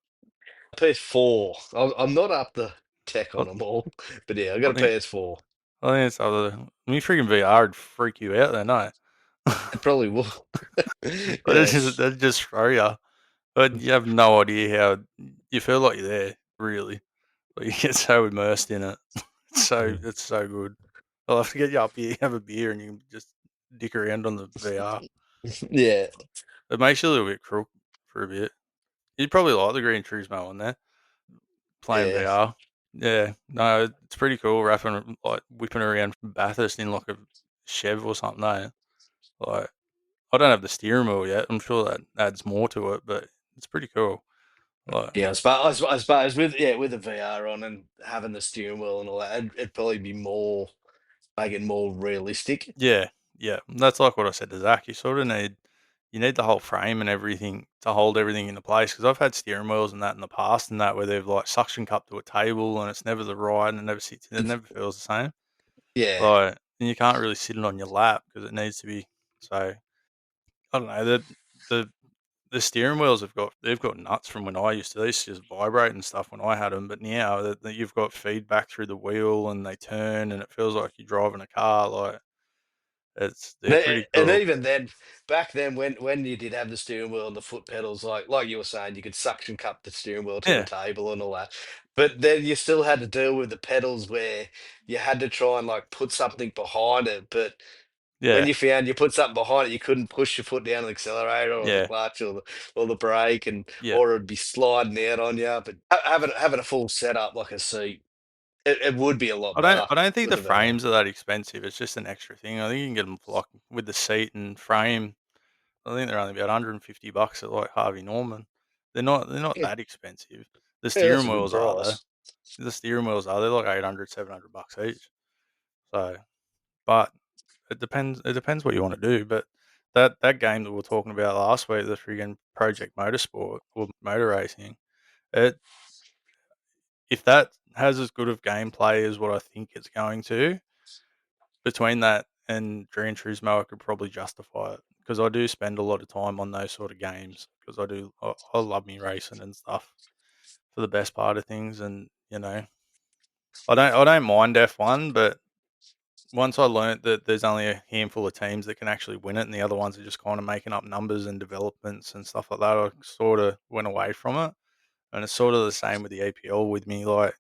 PS4. I'm not up the tech I, on them all, but yeah, I got I a think PS4. I think it's other. I mean, freaking VR would freak you out, then, no? It probably will. That'd just Yes. that'd just throw you. But you have no idea how you feel like you're there. Really, like you get so immersed in it. It's so good. I'll have to get you up here, have a beer, and you can just dick around on the VR. Yeah. It makes you a little bit crook for a bit. You'd probably like the Green Turismo on there playing Yeah. VR. Yeah, no, it's pretty cool. Rapping like whipping around Bathurst in like a Chev or something. Eh? Like I don't have the steering wheel yet. I'm sure that adds more to it, but it's pretty cool. Like, Yeah, I suppose with the VR on and having the steering wheel and all that, it'd probably be more make it more realistic. yeah, yeah, that's like what I said to Zach. You need the whole frame and everything to hold everything into place. Because I've had steering wheels and that in the past, and that where they've like suction cup to a table, and it's never the right, and it never sits, it never feels the same. Yeah. Like, and you can't really sit it on your lap because it needs to be. So I don't know. The the steering wheels they've got nuts from when I used to. They used to just vibrate and stuff when I had them, but now that you've got feedback through the wheel and they turn and it feels like you're driving a car. Like they're pretty And cool. even then, back then, when you did have the steering wheel and the foot pedals, like you were saying, you could suction cup the steering wheel to the Yeah, table and all that. But then you still had to deal with the pedals where you had to try and like put something behind it. But when yeah, you found you put something behind it, you couldn't push your foot down the accelerator or the yeah, clutch or the brake, and yeah. or it'd be sliding out on you. But having a full setup like a seat, it would be a lot better I don't think with the the VR. frames are that expensive. It's just an extra thing. I think you can get them for like with the seat and frame. I think they're only about $150 at like Harvey Norman. They're not Yeah, that expensive. The yeah, that's steering a good wheels are though. price. The steering wheels are they're like 800, $700 each. So, but it depends what you want to do. But that game that we were talking about last week, the freaking Project Motorsport or motor racing, it if that has as good of gameplay as what I think it's going to, between that and Gran Turismo, I could probably justify it because I do spend a lot of time on those sort of games because I love me racing and stuff for the best part of things, and I don't mind F1, but once I learnt that there's only a handful of teams that can actually win it, and the other ones are just kind of making up numbers and developments and stuff like that, I sort of went away from it. And it's sort of the same with the APL with me. Like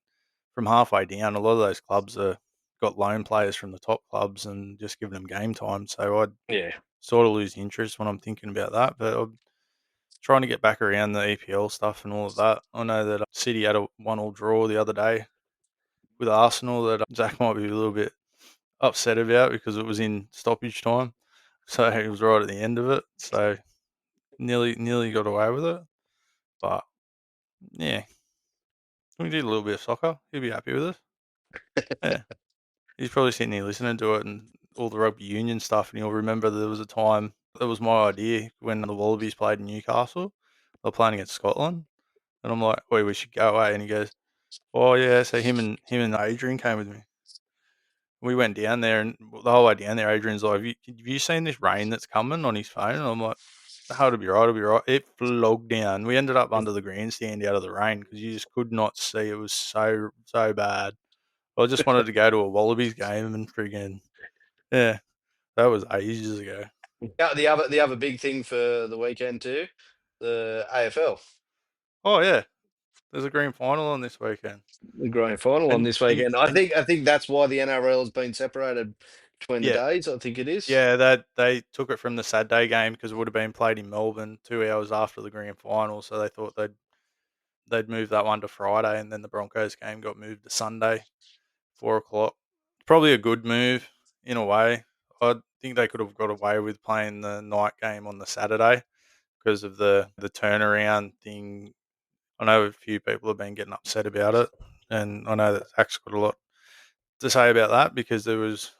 from halfway down, a lot of those clubs are got loan players from the top clubs and just giving them game time. So I Yeah. sort of lose interest when I'm thinking about that. But I'm trying to get back around the EPL stuff and all of that. I know that City had a 1-1 draw the other day with Arsenal that Zach might be a little bit upset about because it was in stoppage time. So he was right at the end of it. So nearly got away with it. But yeah, we did a little bit of soccer. He'll be happy with us. Yeah. He's probably sitting here listening to it and all the rugby union stuff, and he'll remember there was a time that was my idea when the Wallabies played in Newcastle. They're playing against Scotland, and I'm like, "Wait, we should go away." And he goes, "Oh yeah." So him and Adrian came with me. We went down there, and the whole way down there, Adrian's like, have you seen this rain that's coming on his phone?" And I'm like, "Oh, it'll be right, it'll be right." It flogged down. We ended up under the grandstand out of the rain because you just could not see. It was so bad. I just wanted to go to a Wallabies game and friggin' yeah. That was ages ago. Yeah, the other big thing for the weekend too, the AFL, Oh yeah, there's a grand final on this weekend, the grand final on and this weekend. I think that's why the NRL has been separated between the yeah, days. I think it is. yeah, that they took it from the Saturday game because it would have been played in Melbourne 2 hours after the grand final, so they thought they'd move that one to Friday, and then the Broncos game got moved to Sunday, 4 o'clock. Probably a good move in a way. I think they could have got away with playing the night game on the Saturday because of the turnaround thing. I know a few people have been getting upset about it, and I know that Zach's got a lot to say about that because there was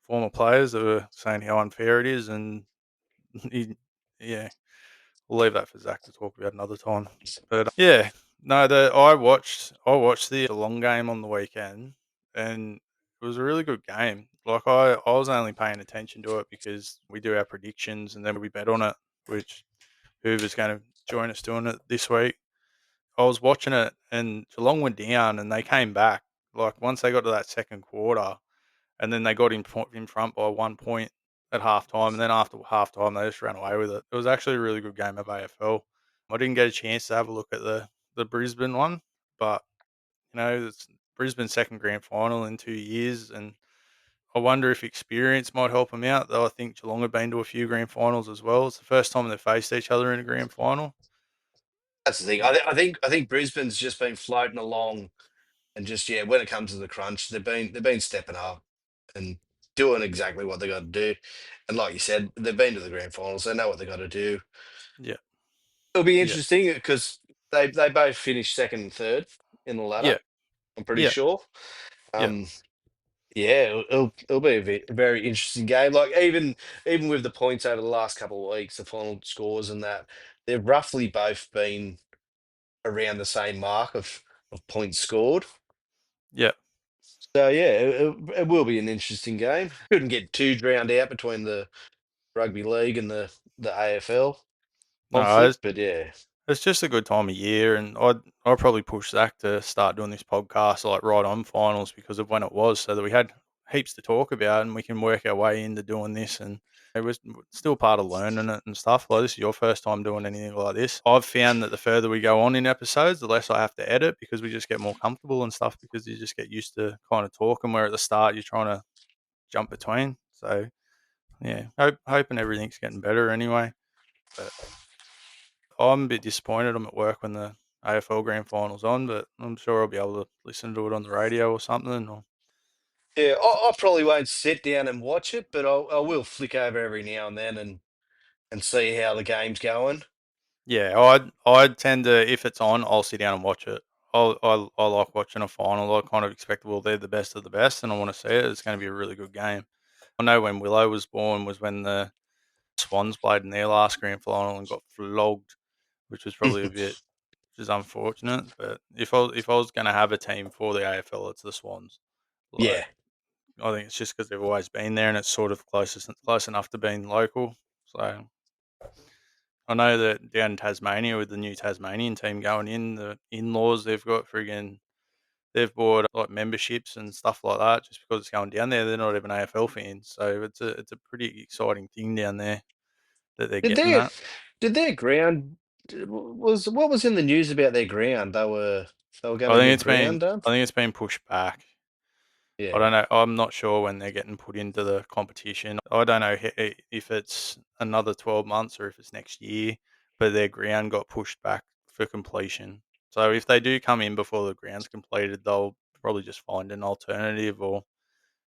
former players that were saying how unfair it is, and he, yeah, we'll leave that for Zach to talk about another time. But yeah, no, I watched the long game on the weekend, and it was a really good game. Like I was only paying attention to it because we do our predictions and then we bet on it, which Hoover's going to join us doing it this week. I was watching it, and Geelong went down, and they came back. Like once they got to that second quarter, and then they got in front by 1 point at halftime, and then after halftime they just ran away with it. It was actually a really good game of AFL. I didn't get a chance to have a look at the Brisbane one, but it's Brisbane's second grand final in 2 years, and I wonder if experience might help them out. Though I think Geelong have been to a few grand finals as well. It's the first time they've faced each other in a grand final. That's the thing. I think Brisbane's just been floating along, and just yeah, when it comes to the crunch, they've been stepping up, and doing exactly what they got to do. And like you said, they've been to the grand finals. They know what they got to do. Yeah, It'll be yeah, interesting because they both finished second and third in the ladder. yeah, I'm pretty yeah, sure. yeah. Um, yeah, it'll be a very interesting game. Like even with the points over the last couple of weeks, the final scores and that, they've roughly both been around the same mark of points scored. Yeah. So yeah, it will be an interesting game. Couldn't get too drowned out between the rugby league and the AFL No, conflict, but yeah, it's just a good time of year, and I'd probably push Zach to start doing this podcast like right on finals because of when it was, so that we had heaps to talk about, and we can work our way into doing this. And it was still part of learning it and stuff. Like this is your first time doing anything like this. I've found that the further we go on in episodes, the less I have to edit because we just get more comfortable and stuff because you just get used to kind of talking. Where at the start you're trying to jump between. So yeah, hoping everything's getting better anyway. But I'm a bit disappointed. I'm at work when the AFL Grand Final's on, but I'm sure I'll be able to listen to it on the radio or something. Or yeah, I probably won't sit down and watch it, but I will flick over every now and then and see how the game's going. yeah, I'd tend to if it's on, I'll sit down and watch it. I like watching a final. I kind of expect well they're the best of the best, and I want to see it. It's going to be a really good game. I know when Willow was born was when the Swans played in their last grand final and got flogged, which was probably a bit which is unfortunate. But if I was going to have a team for the AFL, it's the Swans. Like Yeah, I think it's just because they've always been there and it's sort of close enough to being local. So I know that down in Tasmania with the new Tasmanian team going in, the in-laws they've got friggin' they've bought like memberships and stuff like that just because it's going down there. They're not even AFL fans, so it's a pretty exciting thing down there that they're did getting their that. did their ground was what was in the news about their ground? They were going I to think get it's been ground done. I think it's been pushed back. I Yeah, don't know. I'm not sure when they're getting put into the competition. I don't know if it's another 12 months or if it's next year, but their ground got pushed back for completion. So if they do come in before the ground's completed, they'll probably just find an alternative or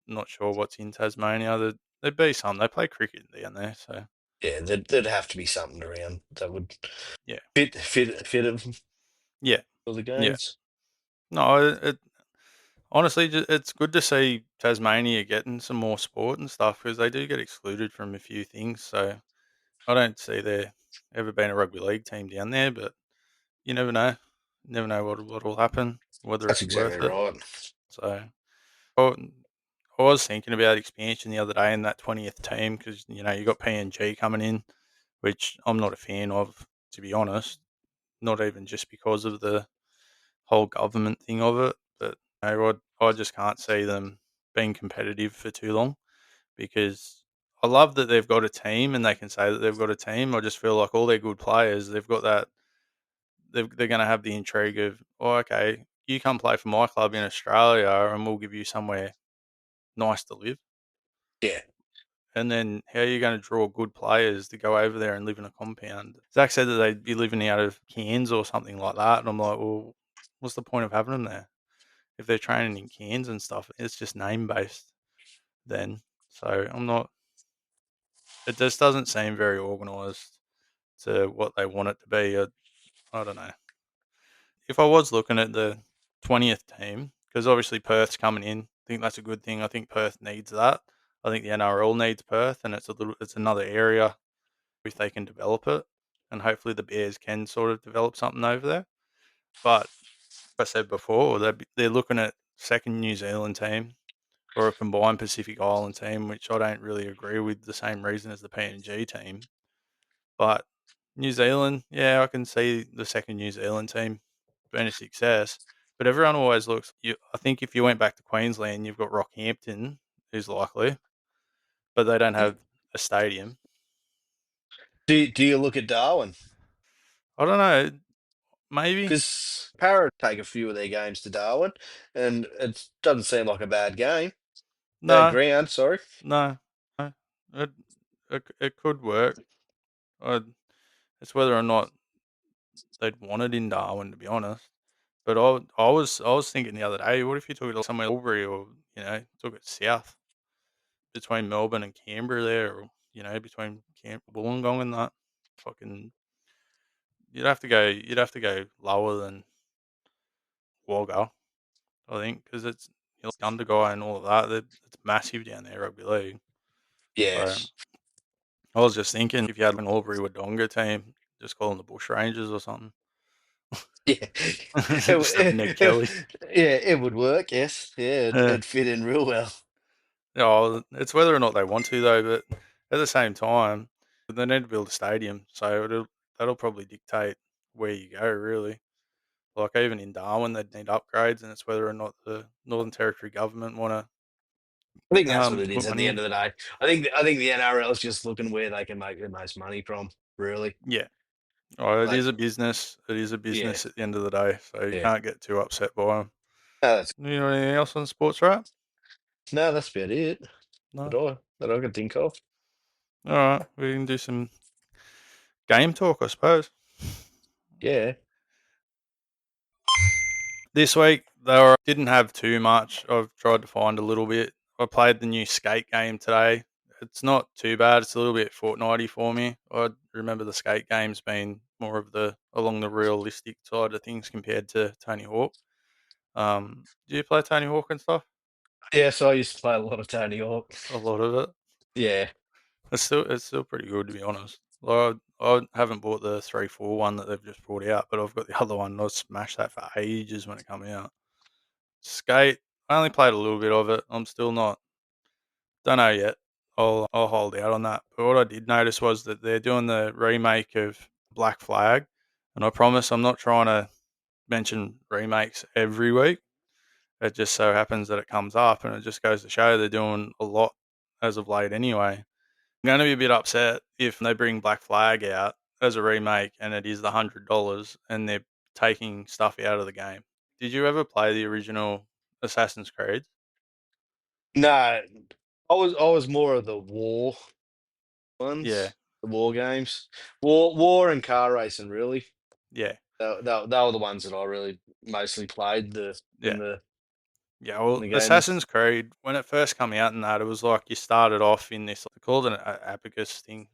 not sure what's in Tasmania. There'd be some. They play cricket down there. So yeah, there'd have to be something around that would yeah. fit it Yeah. for the Yeah. games. No, honestly, it's good to see Tasmania getting some more sport and stuff because they do get excluded from a few things. So I don't see there ever been a rugby league team down there, but you never know. Never know what will happen, whether That's it's exactly worth it. right. So I, I was thinking about expansion the other day in that 20th team because you got PNG coming in, which I'm not a fan of, to be honest. Not even just because of the whole government thing of it, but I just can't see them being competitive for too long because I love that they've got a team and they can say that they've got a team. I just feel like all their good players, they've got that. They're going to have the intrigue of, oh, okay, you come play for my club in Australia, and we'll give you somewhere nice to live. Yeah, And then how are you going to draw good players to go over there and live in a compound? Zach said that they'd be living out of cans or something like that, and I'm like, well, what's the point of having them there if they're training in cans and stuff? It's just name based then. So I'm not. It just doesn't seem very organised to what they want it to be. I don't know. If I was looking at the 20th team, because obviously Perth's coming in, I think that's a good thing. I think Perth needs that. I think the NRL needs Perth, and it's another area if they can develop it, and hopefully the Bears can sort of develop something over there. But like I said before, they're looking at second New Zealand team or a combined Pacific Island team, which I don't really agree with. The same reason as the PNG team. But New Zealand, yeah, I can see the second New Zealand team being a success. But everyone always looks. I think if you went back to Queensland, you've got Rockhampton, who's likely, but they don't have a stadium. do you look at Darwin? I don't know. Maybe Because Para take a few of their games to Darwin, and it doesn't seem like a bad game. Bad no, ground, sorry. no, no. It it could work. I, it's whether or not they'd want it in Darwin, to be honest. But I was thinking the other day, what if you took it somewhere Albury or took it south? between Melbourne and Canberra there, or between Wollongong and that. Fucking, you'd have to go lower than Wagga, I think, because it's Gundagai and all of that. It's massive down there, rugby league. So Yes. I was just thinking if you had an Albury Wodonga team, just call them the Bush Rangers or something. Yeah. Just have Ned Kelly. Yeah, it would work. Yes. Yeah, Yeah. it'd fit in real well. Oh, it's whether or not they want to though. But at the same time, they need to build a stadium, so that'll probably dictate where you go. Really, like even in Darwin, they'd need upgrades, and it's whether or not the Northern Territory government want I think to that's what it put is at money the end in. of the day. I think the NRL is just looking where they can make the most money from, really. Yeah. Oh, it Like, is a business. It is a yeah, business at the end of the day, so you yeah. can't get too upset by them. No, that's You know anything else on sports, right? no, that's about it No. that I can think of. All right, we can do some game talk, I suppose. Yeah. This week they were didn't have too much. I've tried to find a little bit. I played the new skate game today. It's not too bad. It's a little bit fortnighty for me. I remember the skate games being more of the along the realistic side of things compared to Tony Hawk. Do you play Tony Hawk and stuff? Yeah, so I used to play a lot of Tony Hawk. A lot of it. Yeah. It's still pretty good to be honest. Like, I haven't bought the 3-4 one that they've just brought out, but I've got the other one. I smashed that for ages when it came out. Skate, I only played a little bit of it. I'm still not, don't know yet. I'll hold out on that. But what I did notice was that they're doing the remake of Black Flag, and I promise I'm not trying to mention remakes every week. It just so happens that it comes up, and it just goes to show they're doing a lot as of late anyway. I'm going to be a bit upset if they bring Black Flag out as a remake and it is the $100 and they're taking stuff out of the game. Did you ever play the original Assassin's Creed? No, I was more of the war Yeah, ones, the war games, war and car racing. Really, yeah, they were the ones that I really mostly played yeah. Yeah, in well, the games. Assassin's Creed, when it first came out and that, it was like you started off in this, they called it an abacus thing,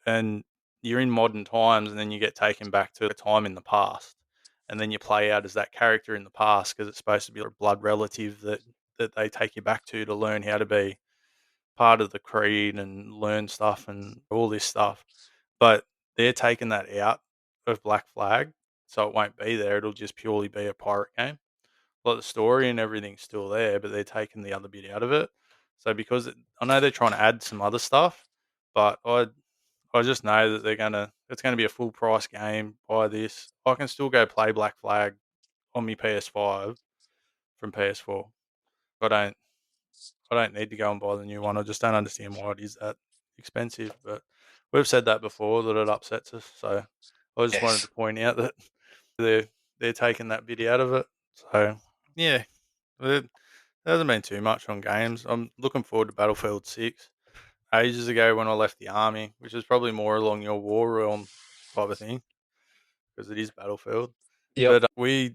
and you're in modern times, and then you get taken back to a time in the past, and then you play out as that character in the past because it's supposed to be a blood relative that they take you back to learn how to be part of the creed and learn stuff and all this stuff. But they're taking that out of Black Flag, so it won't be there. It'll just purely be a pirate game. Like the story and everything's still there, but they're taking the other bit out of it. So because I know they're trying to add some other stuff, but I just know that it's gonna be a full price game. Buy this. I can still go play Black Flag on my PS5 from PS4. I don't I don't need to go and buy the new one. I just don't understand why it is that expensive. But we've said that before that it upsets us. So I just wanted to Yes. point out that they're they're taking that bit out of it. So yeah, there hasn't been too much on games. I'm looking forward to Battlefield 6. Ages ago when I left the army, which is probably more along your war realm type of thing, because it is Battlefield. Yep. But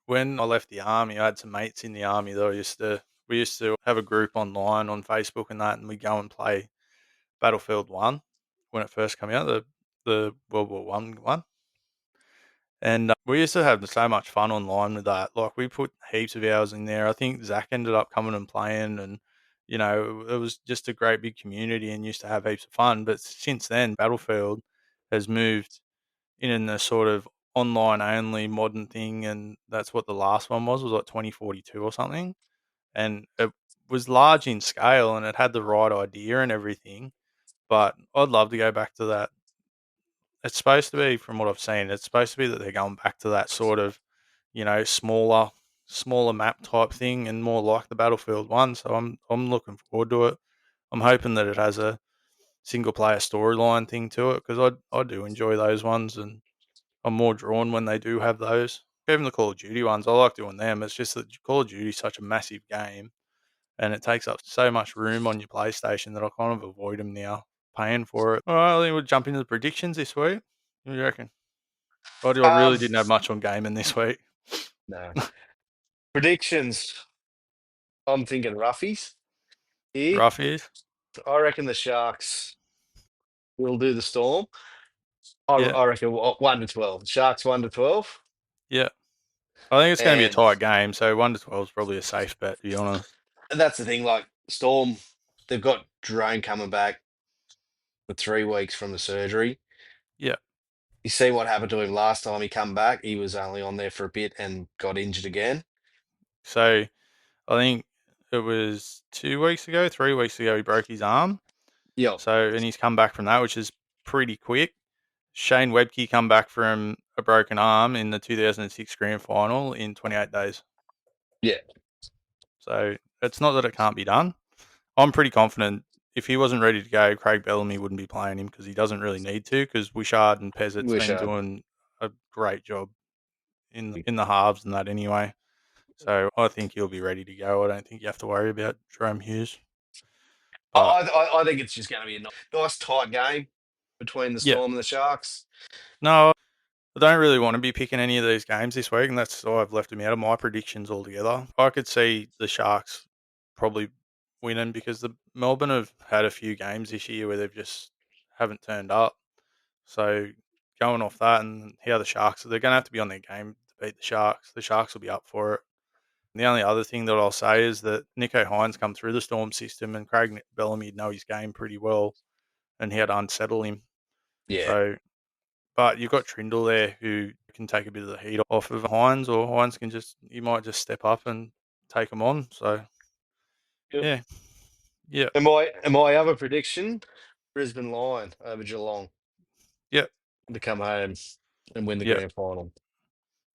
when I left the army, I had some mates in the army that we used to have a group online on Facebook and that, and we go and play Battlefield One when it first came out, the World War one. And we used to have so much fun online with that. Like we put heaps of hours in there. I think Zach ended up coming and playing, and it was just a great big community and used to have heaps of fun. But since then, Battlefield has moved in the sort of online only modern thing, and that's what the last one was like 2042 or something, and it was large in scale and it had the right idea and everything. But I'd love to go back to that. It's supposed to be, from what I've seen, it's supposed to be that they're going back to that sort of smaller map type thing and more like the Battlefield one. So I'm looking forward to it. I'm hoping that it has a single player storyline thing to it because I do enjoy those ones, and I'm more drawn when they do have those. Even the Call of Duty ones, I like doing them. It's just that Call of Duty is such a massive game and it takes up so much room on your PlayStation that I kind of avoid them now, paying for it. All right, I think we'll jump into the predictions this week. What do you reckon? I Um, really didn't have much on gaming this week. no predictions. I'm thinking roughies. Here, Roughies. I reckon the Sharks will do the Storm. Yeah, I reckon 1 to 12. The Sharks 1 to 12, yeah. I think it's going to be a and tight game, so 1-12 is probably a safe bet, to be honest. that's the thing. Like Storm, they've got Drone coming back for 3 weeks from the surgery. Yeah. You see what happened to him last time he come back. He was only on there for a bit and got injured again. So I think it was 2 weeks ago, 3 weeks ago, he broke his arm. Yep. So, and he's come back from that, which is pretty quick. Shane Webke come back from a broken arm in the 2006 Grand Final in 28 days. Yeah. So it's not that it can't be done. I'm pretty confident if he wasn't ready to go, Craig Bellamy wouldn't be playing him because he doesn't really need to. Because Wishard and Pezzet's Wish been I. doing a great job in the halves and that anyway. So I think he'll be ready to go. I don't think you have to worry about Jerome Hughes. But I think it's just going to be a nice tight game between the yeah, Storm and the Sharks. no, I don't really want to be picking any of these games this week, and that's why I've left them out of my predictions altogether. I could see the Sharks probably winning because the Melbourne have had a few games this year where they've just haven't turned up. So going off that and how the Sharks, they're going to have to be on their game to beat the Sharks. The Sharks will be up for it. And the only other thing that I'll say is that Nico Hines come through the Storm system and Craig Bellamy know his game pretty well and how to unsettle him. Yeah. So, but you've got Trindle there who can take a bit of the heat off of Hines, or Hines can he might just step up and take him on. So, Yep. yeah, yeah, And my other prediction, Brisbane Lion over Geelong yeah, to come home and win the yeah, grand final.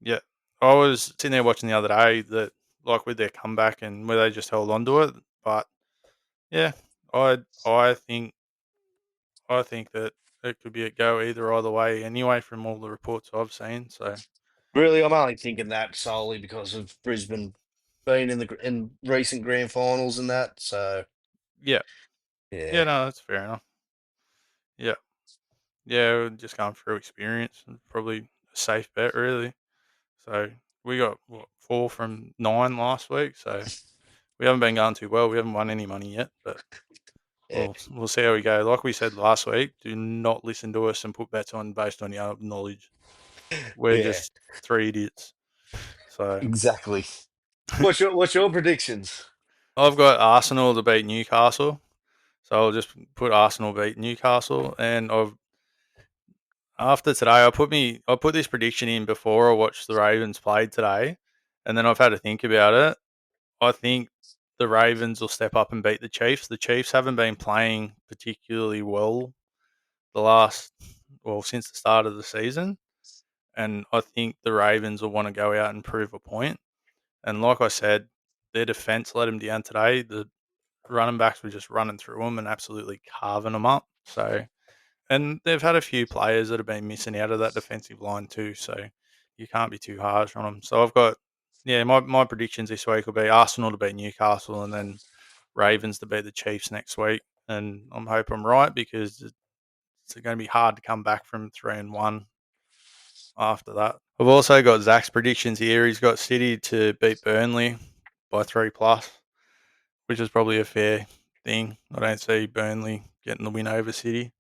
yeah. I was sitting there watching the other day that, like, with their comeback and where they just held on to it. But yeah, I think that it could be a go either way anyway from all the reports I've seen. So Really, I'm only thinking that solely because of Brisbane being in recent grand finals and that. So yeah, yeah, yeah, no, that's fair enough. Yeah, yeah, just going through experience and probably a safe bet really. So we got what 4 from 9 last week. So we haven't been going too well. We haven't won any money yet, but yeah, we'll see how we go. Like we said last week, do not listen to us and put bets on based on your knowledge. We're yeah, just three idiots. So exactly. What's your predictions? I've got Arsenal to beat Newcastle. So I'll just put Arsenal beat Newcastle, and after today, I put this prediction in before I watched the Ravens play today, and then I've had to think about it. I think the Ravens will step up and beat the Chiefs. The Chiefs haven't been playing particularly well since the start of the season, and I think the Ravens will want to go out and prove a point. And like I said, their defense let them down today. The running backs were just running through them and absolutely carving them up. So, and they've had a few players that have been missing out of that defensive line too. So you can't be too harsh on them. So I've got, yeah, my predictions this week will be Arsenal to beat Newcastle and then Ravens to beat the Chiefs next week. And I'm hoping I'm right because it's going to be hard to come back from 3-1 after that. I've also got Zach's predictions here. He's got City to beat Burnley by 3+, which is probably a fair thing. I don't see Burnley getting the win over City.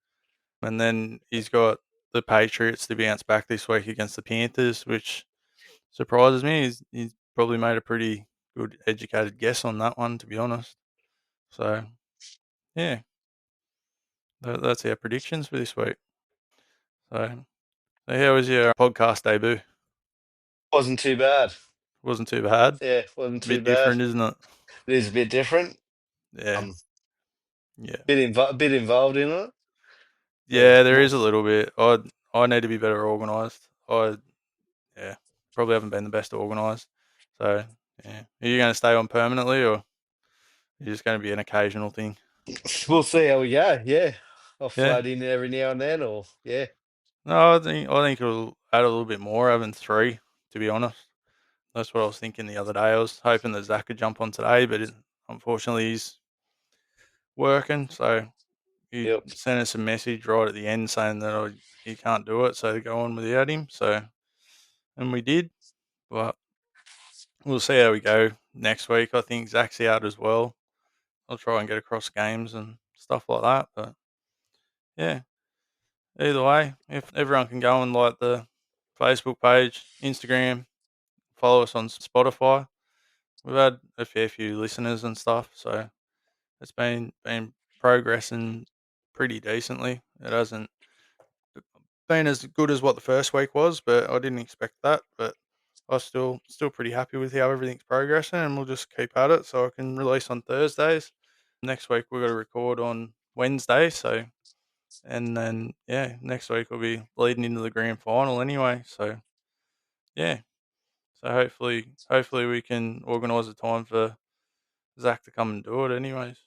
And then he's got the Patriots to bounce back this week against the Panthers, which surprises me. He's probably made a pretty good educated guess on that one, to be honest. So, yeah, that's our predictions for this week. So how was your podcast debut? Wasn't too bad. Wasn't too bad. Yeah, wasn't A too bit bad. different, isn't it? It is a bit different. Yeah, Um, yeah, bit involved in it. Yeah, yeah. There more. is a little bit. I need to be better organised. Yeah, probably haven't been the best organised. So yeah, are you going to stay on permanently or? It's just going to be an occasional thing. We'll see how we go. Yeah, I'll Yeah. float in every now and then, or yeah, No, I think it'll add a little bit more having three. To be honest, that's what I was thinking the other day. I was hoping that Zach could jump on today, but unfortunately he's working. So he yep. sent us a message right at the end saying that he can't do it, so go on without him. So and we did, but we'll see how we go next week. I think Zach's out as well. I'll try and get across games and stuff like that. But yeah, either way, if everyone can go and like the Facebook page, Instagram, follow us on Spotify. We've had a fair few listeners and stuff, so it's been progressing pretty decently. It hasn't been as good as what the first week was, but I didn't expect that. But I was still pretty happy with how everything's progressing, and we'll just keep at it so I can release on Thursdays. Next week we've got to record on Wednesday, so and then yeah, next week we'll be leading into the grand final anyway. So yeah, so hopefully we can organise a time for Zach to come and do it anyways.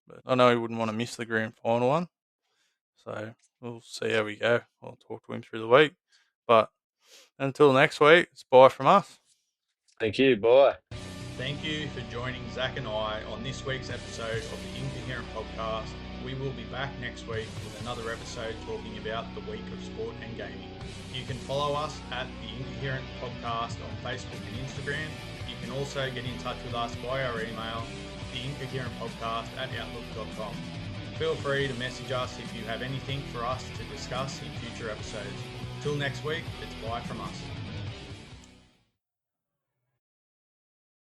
But I know he wouldn't want to miss the grand final one, so we'll see how we go. I'll talk to him through the week. But until next week, it's bye from us. Thank you. Bye. Thank you for joining Zach and I on this week's episode of the Incoherent podcast. We will be back next week with another episode talking about the week of sport and gaming. You can follow us at the Incoherent podcast on Facebook and Instagram. You can also get in touch with us by our email, theincoherentpodcast@outlook.com. Feel free to message us if you have anything for us to discuss in future episodes. Till next week, it's bye from us.